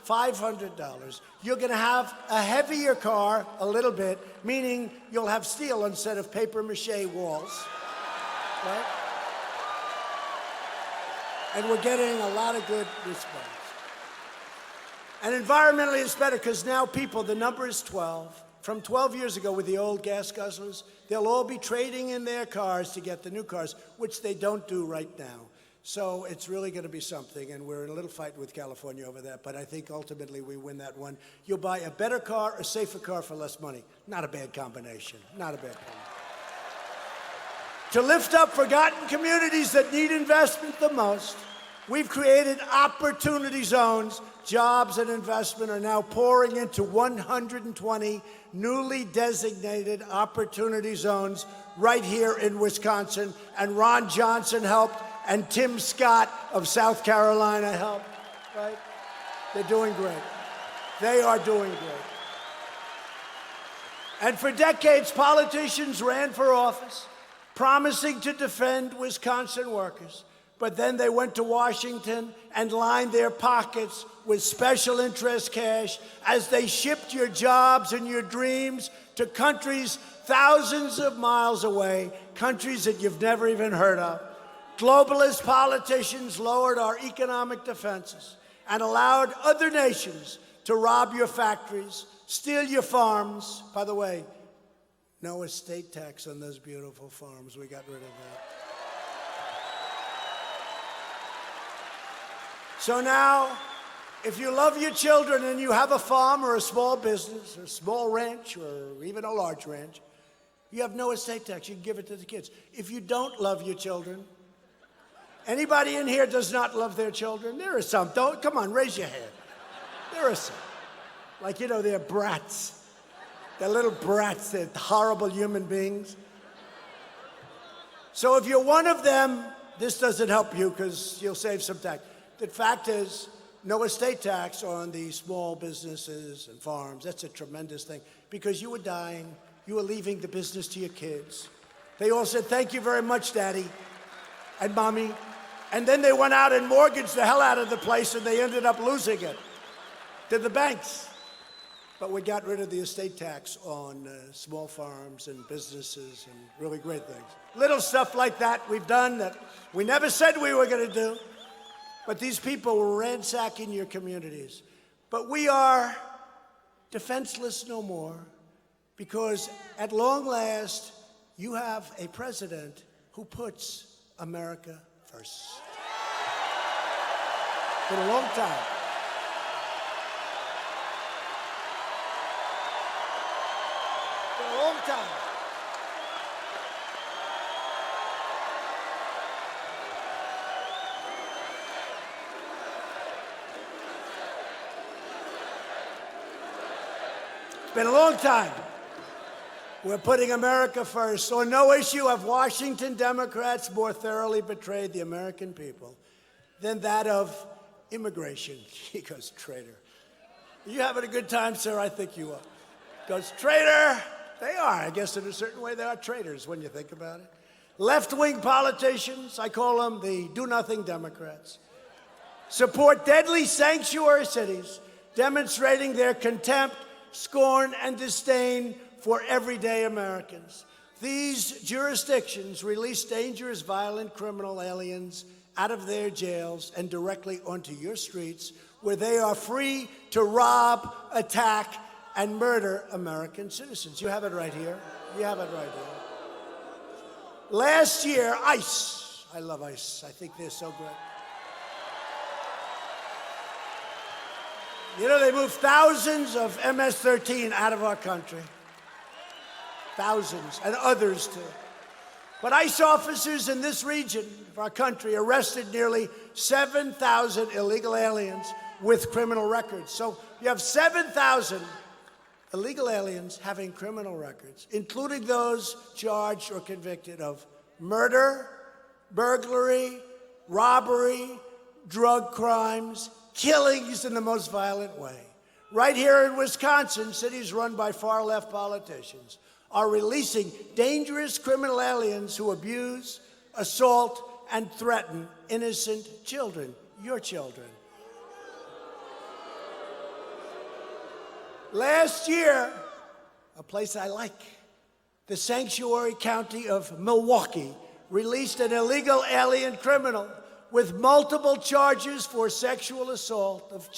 $500. You're going to have a heavier car a little bit, meaning you'll have steel instead of paper mache walls, right? And we're getting a lot of good response. And environmentally, it's better because now people, the number is 12. From 12 years ago with the old gas guzzlers, they'll all be trading in their cars to get the new cars, which they don't do right now. So it's really going to be something, and we're in a little fight with California over that, but I think ultimately we win that one. You'll buy a better car, a safer car for less money. Not a bad combination. Not a bad combination. To lift up forgotten communities that need investment the most, we've created opportunity zones. Jobs and investment are now pouring into 120 newly designated opportunity zones right here in Wisconsin. And Ron Johnson helped, and Tim Scott of South Carolina helped, right? They're doing great. They are doing great. And for decades, politicians ran for office, promising to defend Wisconsin workers. But then they went to Washington and lined their pockets with special interest cash as they shipped your jobs and your dreams to countries thousands of miles away, countries that you've never even heard of. Globalist politicians lowered our economic defenses and allowed other nations to rob your factories, steal your farms. By the way, no estate tax on those beautiful farms. We got rid of that. So now, if you love your children and you have a farm or a small business or a small ranch or even a large ranch, you have no estate tax. You can give it to the kids. If you don't love your children, anybody in here does not love their children? There are some. Don't, come on, raise your hand. There are some. Like, you know, they're brats. They're little brats. They're horrible human beings. So if you're one of them, this doesn't help you because you'll save some tax. The fact is, no estate tax on the small businesses and farms. That's a tremendous thing because you were dying. You were leaving the business to your kids. They all said, thank you very much, Daddy and Mommy. And then they went out and mortgaged the hell out of the place and they ended up losing it to the banks. But we got rid of the estate tax on small farms and businesses and really great things. Little stuff like that we've done that we never said we were going to do. But these people were ransacking your communities. But we are defenseless no more because at long last, you have a president who puts America first. For a long time. For a long time. It's been a long time. We're putting America first. On no issue have Washington Democrats more thoroughly betrayed the American people than that of immigration. He goes, traitor. Are you having a good time, sir? I think you are. Goes, traitor. They are. I guess in a certain way they are traitors when you think about it. Left-wing politicians, I call them the do-nothing Democrats, support deadly sanctuary cities, demonstrating their contempt, scorn, and disdain for everyday Americans. These jurisdictions release dangerous, violent criminal aliens out of their jails and directly onto your streets, where they are free to rob, attack, and murder American citizens. You have it right here. You have it right here. Last year, ICE. I love ICE. I think they're so great. You know, they moved thousands of MS-13 out of our country. Thousands, and others too. But ICE officers in this region of our country arrested nearly 7,000 illegal aliens with criminal records. So you have 7,000 illegal aliens having criminal records, including those charged or convicted of murder, burglary, robbery, drug crimes, killings in the most violent way. Right here in Wisconsin, cities run by far-left politicians are releasing dangerous criminal aliens who abuse, assault, and threaten innocent children, your children. Last year, a place I like, the sanctuary county of Milwaukee, released an illegal alien criminal with multiple charges for sexual assault of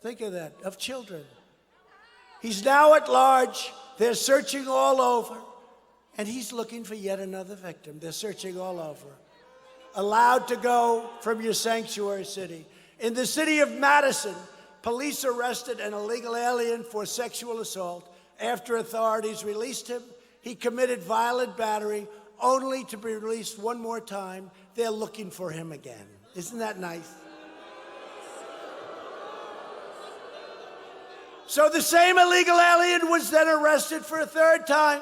think of that, of children. He's now at large. They're searching all over, and he's looking for yet another victim. They're searching all over. Allowed to go from your sanctuary city. In the city of Madison, police arrested an illegal alien for sexual assault. After authorities released him, he committed violent battery, only to be released one more time. They're looking for him again. Isn't that nice? So the same illegal alien was then arrested for a third time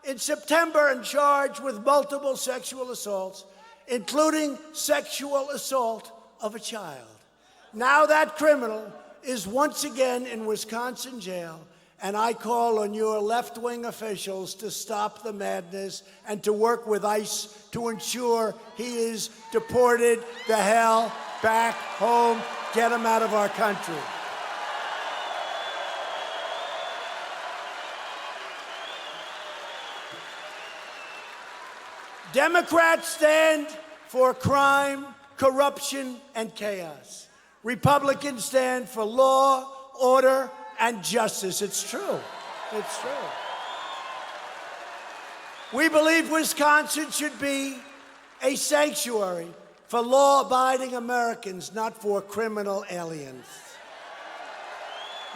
in September and charged with multiple sexual assaults, including sexual assault of a child. Now that criminal is once again in Wisconsin jail, and I call on your left-wing officials to stop the madness and to work with ICE to ensure he is deported the hell back home. Get him out of our country. Democrats stand for crime, corruption, and chaos. Republicans stand for law, order, and justice. It's true. It's true. We believe Wisconsin should be a sanctuary for law-abiding Americans, not for criminal aliens.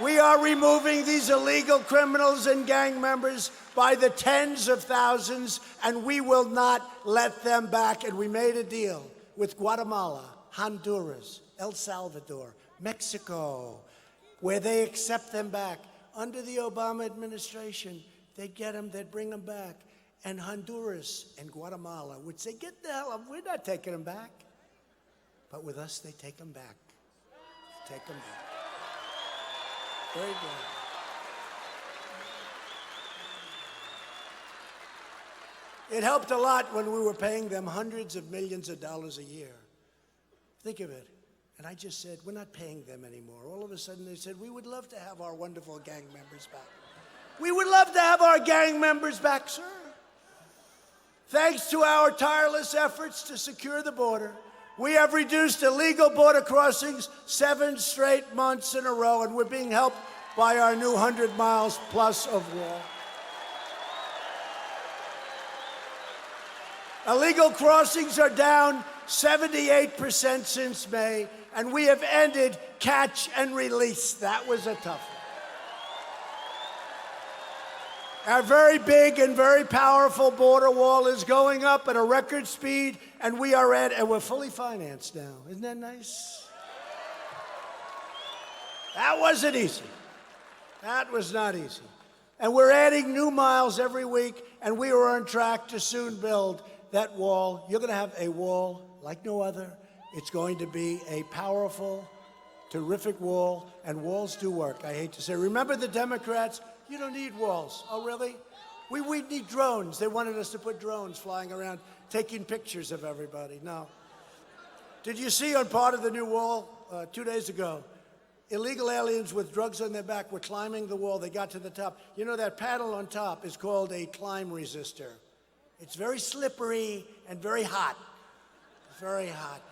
We are removing these illegal criminals and gang members by the tens of thousands, and we will not let them back. And we made a deal with Guatemala, Honduras, El Salvador, Mexico, where they accept them back. Under the Obama administration, they'd get them, they'd bring them back. And Honduras and Guatemala would say, get the hell up, we're not taking them back. But with us, they take them back. Take them back. Very good. It helped a lot when we were paying them hundreds of millions of dollars a year. Think of it. And I just said, we're not paying them anymore. All of a sudden they said, we would love to have our wonderful gang members back. We would love to have our gang members back, sir. Thanks to our tireless efforts to secure the border, we have reduced illegal border crossings 7 straight months in a row, and we're being helped by our new 100 miles plus of wall. Illegal crossings are down 78% since May, and we have ended catch and release. That was a tough one. Our very big and very powerful border wall is going up at a record speed, and we're fully financed now. Isn't that nice? That wasn't easy. That was not easy. And we're adding new miles every week, and we are on track to soon build that wall. You're going to have a wall like no other. It's going to be a powerful, terrific wall, and walls do work, I hate to say. Remember the Democrats? You don't need walls. Oh, really? We need drones. They wanted us to put drones flying around, taking pictures of everybody. No. Did you see on part of the new wall 2 days ago, illegal aliens with drugs on their back were climbing the wall. They got to the top. You know, that panel on top is called a climb resistor. It's very slippery and very hot. Very hot.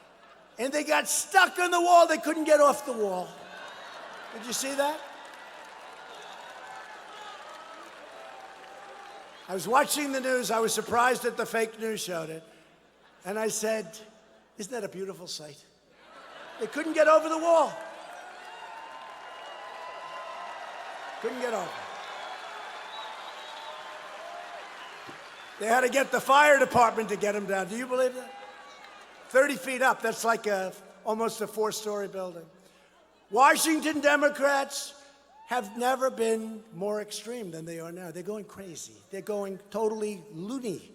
And they got stuck on the wall. They couldn't get off the wall. Did you see that? I was watching the news. I was surprised that the fake news showed it. And I said, isn't that a beautiful sight? They couldn't get over the wall. Couldn't get over. They had to get the fire department to get them down. Do you believe that? 30 feet up. That's like almost a 4-story building. Washington Democrats have never been more extreme than they are now. They're going crazy. They're going totally loony.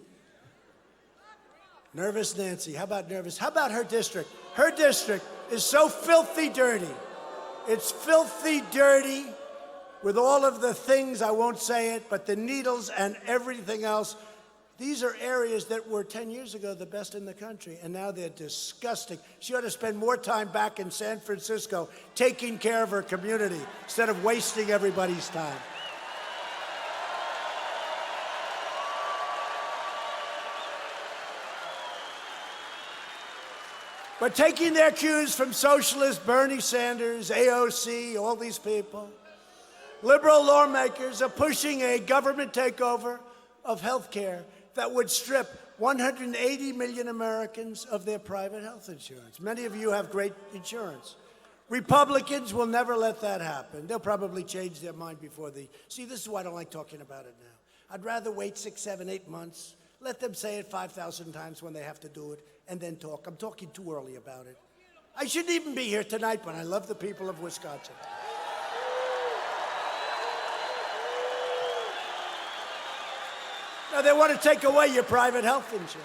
Nervous Nancy. How about nervous? How about her district? Her district is so filthy dirty. It's filthy dirty with all of the things, I won't say it, but the needles and everything else. These are areas that were 10 years ago the best in the country, and now they're disgusting. She ought to spend more time back in San Francisco taking care of her community instead of wasting everybody's time. But taking their cues from socialist Bernie Sanders, AOC, all these people, liberal lawmakers are pushing a government takeover of health care that would strip 180 million Americans of their private health insurance. Many of you have great insurance. Republicans will never let that happen. They'll probably change their mind before the... See, this is why I don't like talking about it now. I'd rather wait 6, 7, 8 months. Let them say it 5,000 times when they have to do it, and then talk. I'm talking too early about it. I shouldn't even be here tonight, but I love the people of Wisconsin. Now, they want to take away your private health insurance.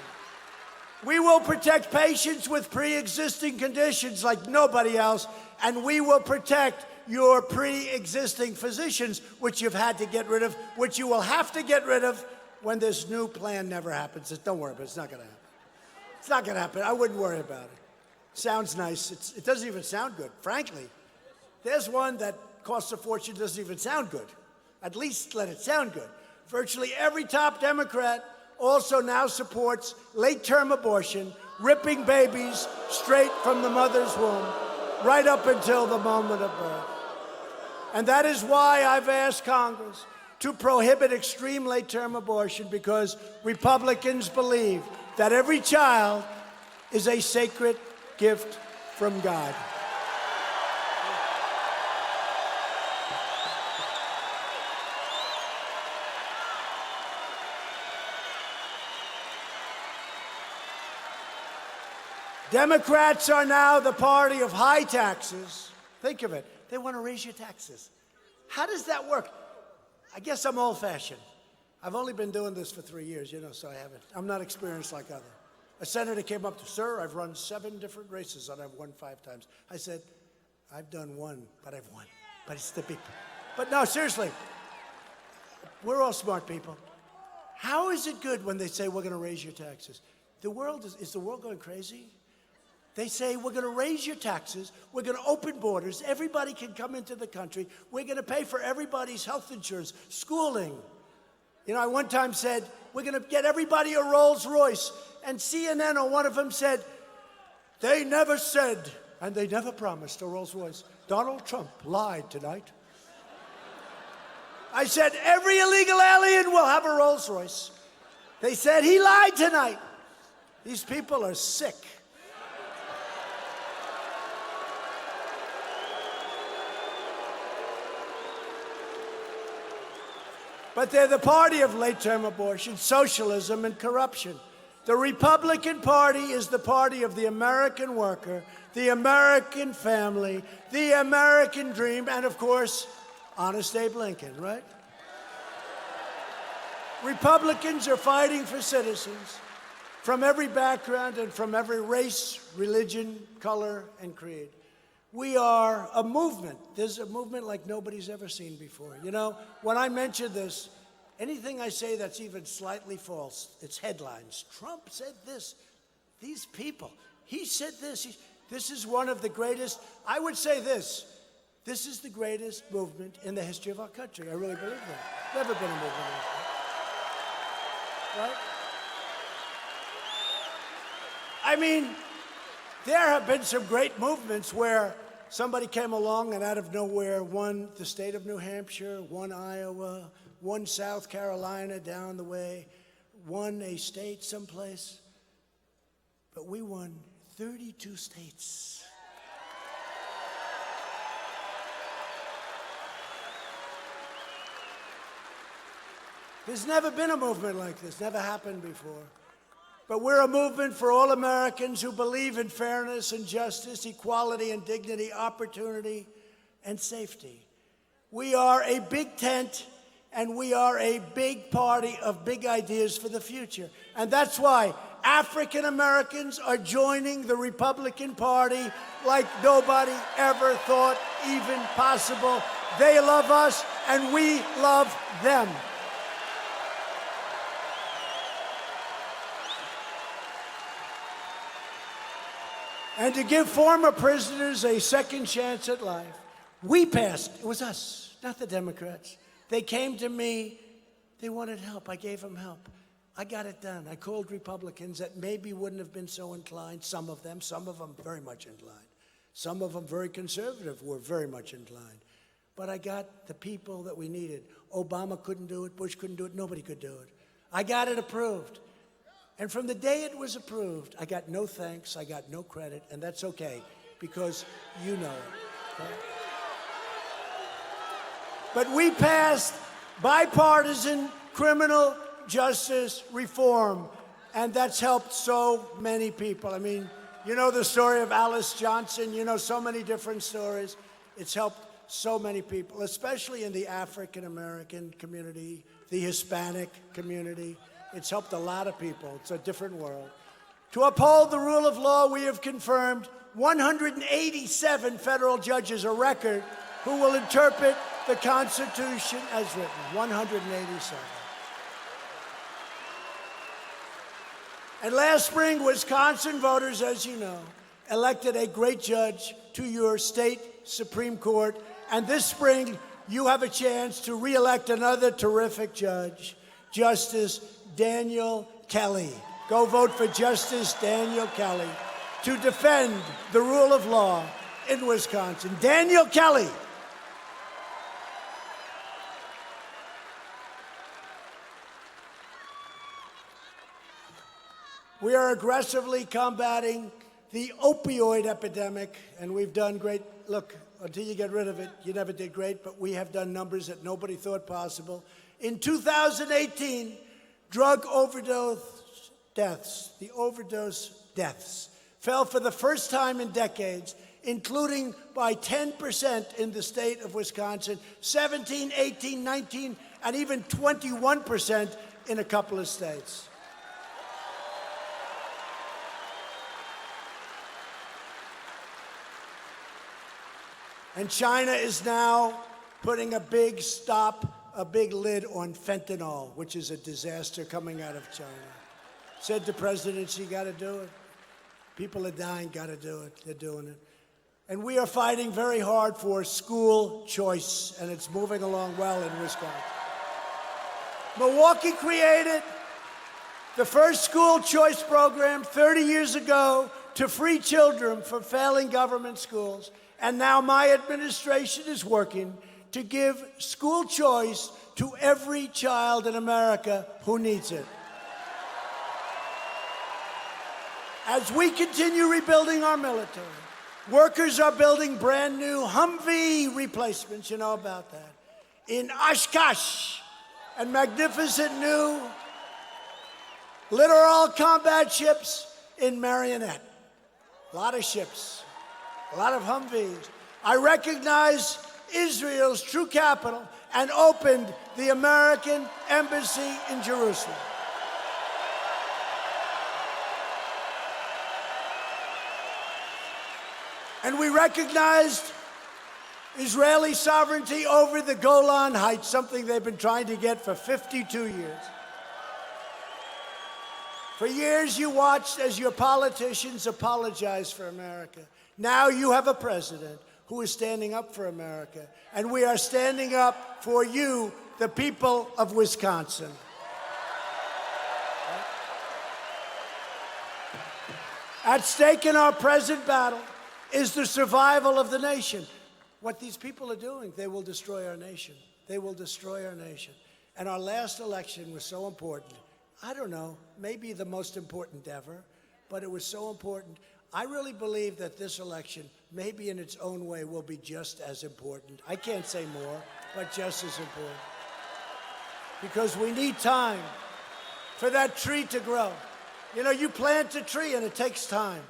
We will protect patients with pre-existing conditions like nobody else, and we will protect your pre-existing physicians, which you've had to get rid of, which you will have to get rid of when this new plan never happens. Don't worry about it. It's not going to happen. It's not going to happen. I wouldn't worry about it. Sounds nice. It doesn't even sound good, frankly. There's one that costs a fortune, doesn't even sound good. At least let it sound good. Virtually every top Democrat also now supports late-term abortion, ripping babies straight from the mother's womb, right up until the moment of birth. And that is why I've asked Congress to prohibit extreme late-term abortion, because Republicans believe that every child is a sacred gift from God. Democrats are now the party of high taxes. Think of it. They want to raise your taxes. How does that work? I guess I'm old-fashioned. I've only been doing this for 3 years, so I'm not experienced like others. A senator came up to, sir, I've run 7 different races and I've won 5 times. I said, I've done 1, but I've won. But it's the people. But no, seriously, we're all smart people. How is it good when they say we're going to raise your taxes? Is the world going crazy? They say, we're going to raise your taxes, we're going to open borders, everybody can come into the country, we're going to pay for everybody's health insurance, schooling. I one time said, we're going to get everybody a Rolls Royce, and CNN or one of them said, they never said, and they never promised a Rolls Royce. Donald Trump lied tonight. I said, every illegal alien will have a Rolls Royce. They said, he lied tonight. These people are sick. But they're the party of late-term abortion, socialism, and corruption. The Republican Party is the party of the American worker, the American family, the American dream, and, of course, Honest Abe Lincoln, right? Republicans are fighting for citizens from every background and from every race, religion, color, and creed. We are a movement. There's a movement like nobody's ever seen before. When I mention this, anything I say that's even slightly false, it's headlines. Trump said this. These people, he said this. This is one of the greatest, I would say this is the greatest movement in the history of our country. I really believe that. Never been a movement like that. Right? I mean, there have been some great movements where somebody came along and out of nowhere won the state of New Hampshire, won Iowa, won South Carolina down the way, won a state someplace. But we won 32 states. There's never been a movement like this, never happened before. But we're a movement for all Americans who believe in fairness and justice, equality and dignity, opportunity and safety. We are a big tent, and we are a big party of big ideas for the future. And that's why African Americans are joining the Republican Party like nobody ever thought even possible. They love us, and we love them. and to give former prisoners a second chance at life. We passed. It was us, not the Democrats. They came to me. They wanted help. I gave them help. I got it done. I called Republicans that maybe wouldn't have been so inclined, some of them very much inclined. Some of them very conservative were very much inclined. But I got the people that we needed. Obama couldn't do it. Bush couldn't do it. Nobody could do it. I got it approved. And from the day it was approved, I got no thanks, I got no credit, and that's okay, because you know it. Okay? But we passed bipartisan criminal justice reform, and that's helped so many people. I mean, you know the story of Alice Johnson, you know so many different stories. It's helped so many people, especially in the African American community, the Hispanic community. It's helped a lot of people. It's a different world. To uphold the rule of law, we have confirmed 187 federal judges, a record, who will interpret the Constitution as written. 187. And last spring, Wisconsin voters, as you know, elected a great judge to your state Supreme Court. And this spring, you have a chance to re-elect another terrific judge, Justice Daniel Kelly. Go vote for Justice Daniel Kelly to defend the rule of law in Wisconsin. Daniel Kelly. We are aggressively combating the opioid epidemic, and we've done great. Look, until you get rid of it, you never did great, but we have done numbers that nobody thought possible. In 2018, drug overdose deaths, the overdose deaths, fell for the first time in decades, including by 10% in the state of Wisconsin, 17, 18, 19, and even 21% in a couple of states. And China is now putting a big lid on fentanyl, which is a disaster coming out of China. Said the presidency, got to do it. People are dying, got to do it. They're doing it. And we are fighting very hard for school choice, and it's moving along well in Wisconsin. Milwaukee created the first school choice program 30 years ago to free children from failing government schools. And now my administration is working to give school choice to every child in America who needs it. As we continue rebuilding our military, workers are building brand new Humvee replacements, you know about that, in Oshkosh, and magnificent new littoral combat ships in Marionette. A lot of ships. A lot of Humvees. I recognize Israel's true capital and opened the American embassy in Jerusalem. And we recognized Israeli sovereignty over the Golan Heights, something they've been trying to get for 52 years. For years, you watched as your politicians apologized for America. Now you have a president who is standing up for America, and we are standing up for you, the people of Wisconsin. At stake in our present battle is the survival of the nation. What these people are doing, they will destroy our nation. They will destroy our nation. And our last election was so important. I don't know, maybe the most important ever, but it was so important. I really believe that this election, maybe in its own way, will be just as important. I can't say more, but just as important. Because we need time for that tree to grow. You know, you plant a tree and it takes time.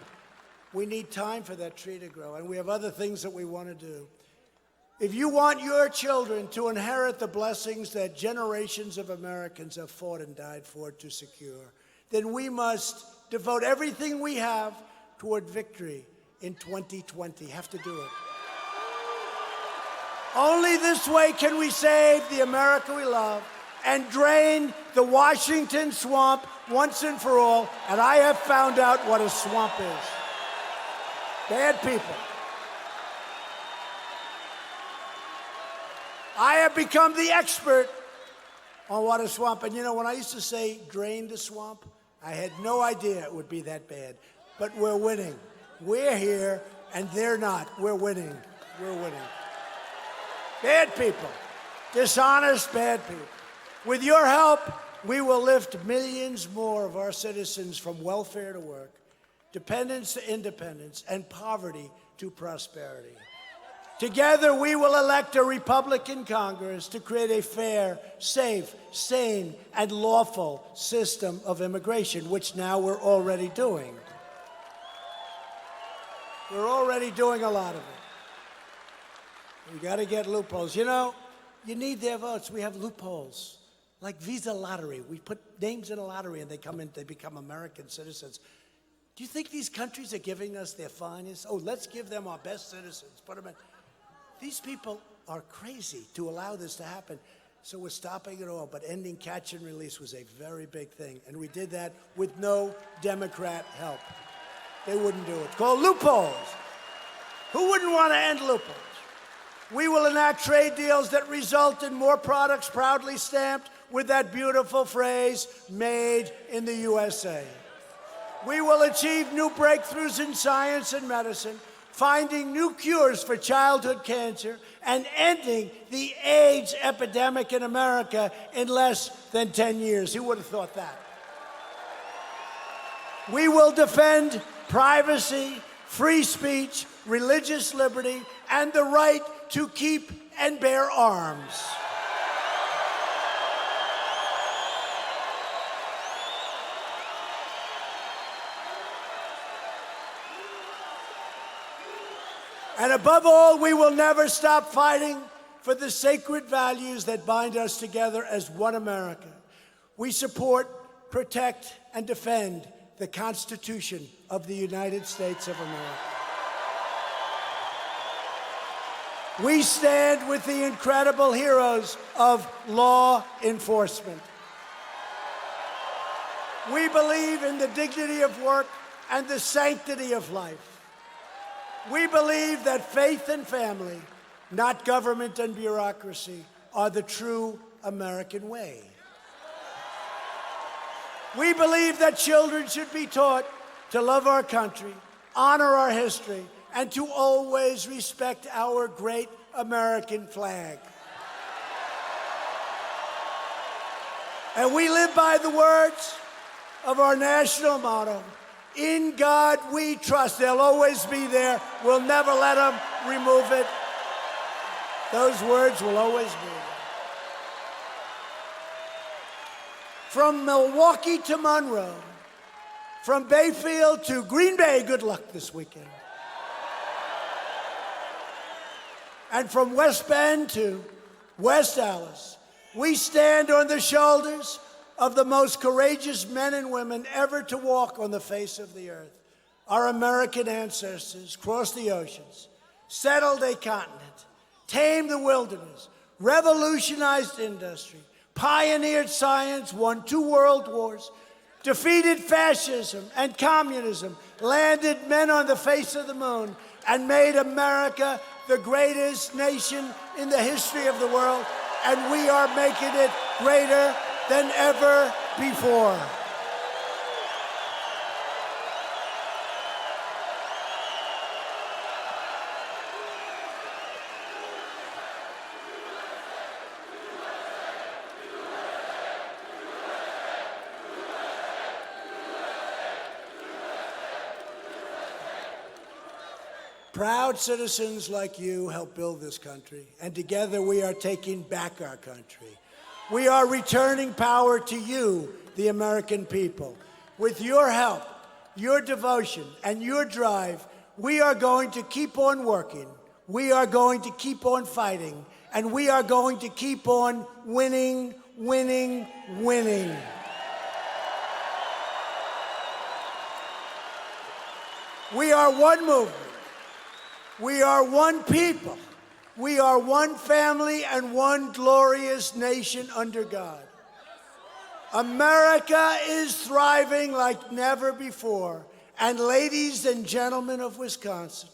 We need time for that tree to grow, and we have other things that we want to do. If you want your children to inherit the blessings that generations of Americans have fought and died for to secure, then we must devote everything we have toward victory in 2020. Have to do it. Only this way can we save the America we love and drain the Washington swamp once and for all. And I have found out what a swamp is. Bad people. I have become the expert on what a swamp. And you know, when I used to say drain the swamp, I had no idea it would be that bad. But we're winning. We're here, and they're not. We're winning. We're winning. Bad people. Dishonest bad people. With your help, we will lift millions more of our citizens from welfare to work, dependence to independence, and poverty to prosperity. Together, we will elect a Republican Congress to create a fair, safe, sane, and lawful system of immigration, which now we're already doing. We're already doing a lot of it. We got to get loopholes. You know, you need their votes. We have loopholes. Like visa lottery. We put names in a lottery and they come in, they become American citizens. Do you think these countries are giving us their finest? Oh, let's give them our best citizens. Put them in. These people are crazy to allow this to happen. So we're stopping it all, but ending catch and release was a very big thing. And we did that with no Democrat help. They wouldn't do it. Called loopholes. Who wouldn't want to end loopholes? We will enact trade deals that result in more products proudly stamped with that beautiful phrase, made in the USA. We will achieve new breakthroughs in science and medicine, finding new cures for childhood cancer, and ending the AIDS epidemic in America in less than 10 years. Who would have thought that? We will defend privacy, free speech, religious liberty, and the right to keep and bear arms. And above all, we will never stop fighting for the sacred values that bind us together as one America. We support, protect, and defend the Constitution of the United States of America. We stand with the incredible heroes of law enforcement. We believe in the dignity of work and the sanctity of life. We believe that faith and family, not government and bureaucracy, are the true American way. We believe that children should be taught to love our country, honor our history, and to always respect our great American flag. And we live by the words of our national motto, in God we trust. They'll always be there. We'll never let them remove it. Those words will always be there. From Milwaukee to Monroe, from Bayfield to Green Bay, good luck this weekend. And from West Bend to West Dallas, we stand on the shoulders of the most courageous men and women ever to walk on the face of the earth. Our American ancestors crossed the oceans, settled a continent, tamed the wilderness, revolutionized industry, pioneered science, won 2 world wars, defeated fascism and communism, landed men on the face of the moon, and made America the greatest nation in the history of the world, and we are making it greater than ever before. Proud citizens like you help build this country, and together we are taking back our country. We are returning power to you, the American people. With your help, your devotion, and your drive, we are going to keep on working. We are going to keep on fighting. And we are going to keep on winning, winning, winning. We are one movement. We are one people. We are one family and one glorious nation under God. America is thriving like never before, And ladies and gentlemen of Wisconsin,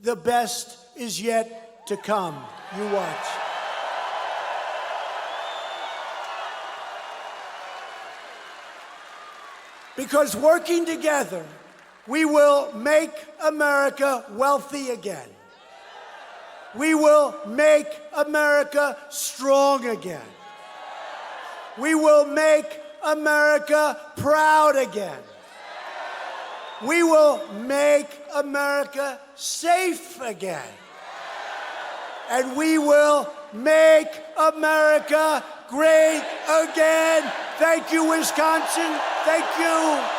the best is yet to come. You watch. Because working together, we will make America wealthy again. We will make America strong again. We will make America proud again. We will make America safe again. And we will make America great again. Thank you, Wisconsin. Thank you.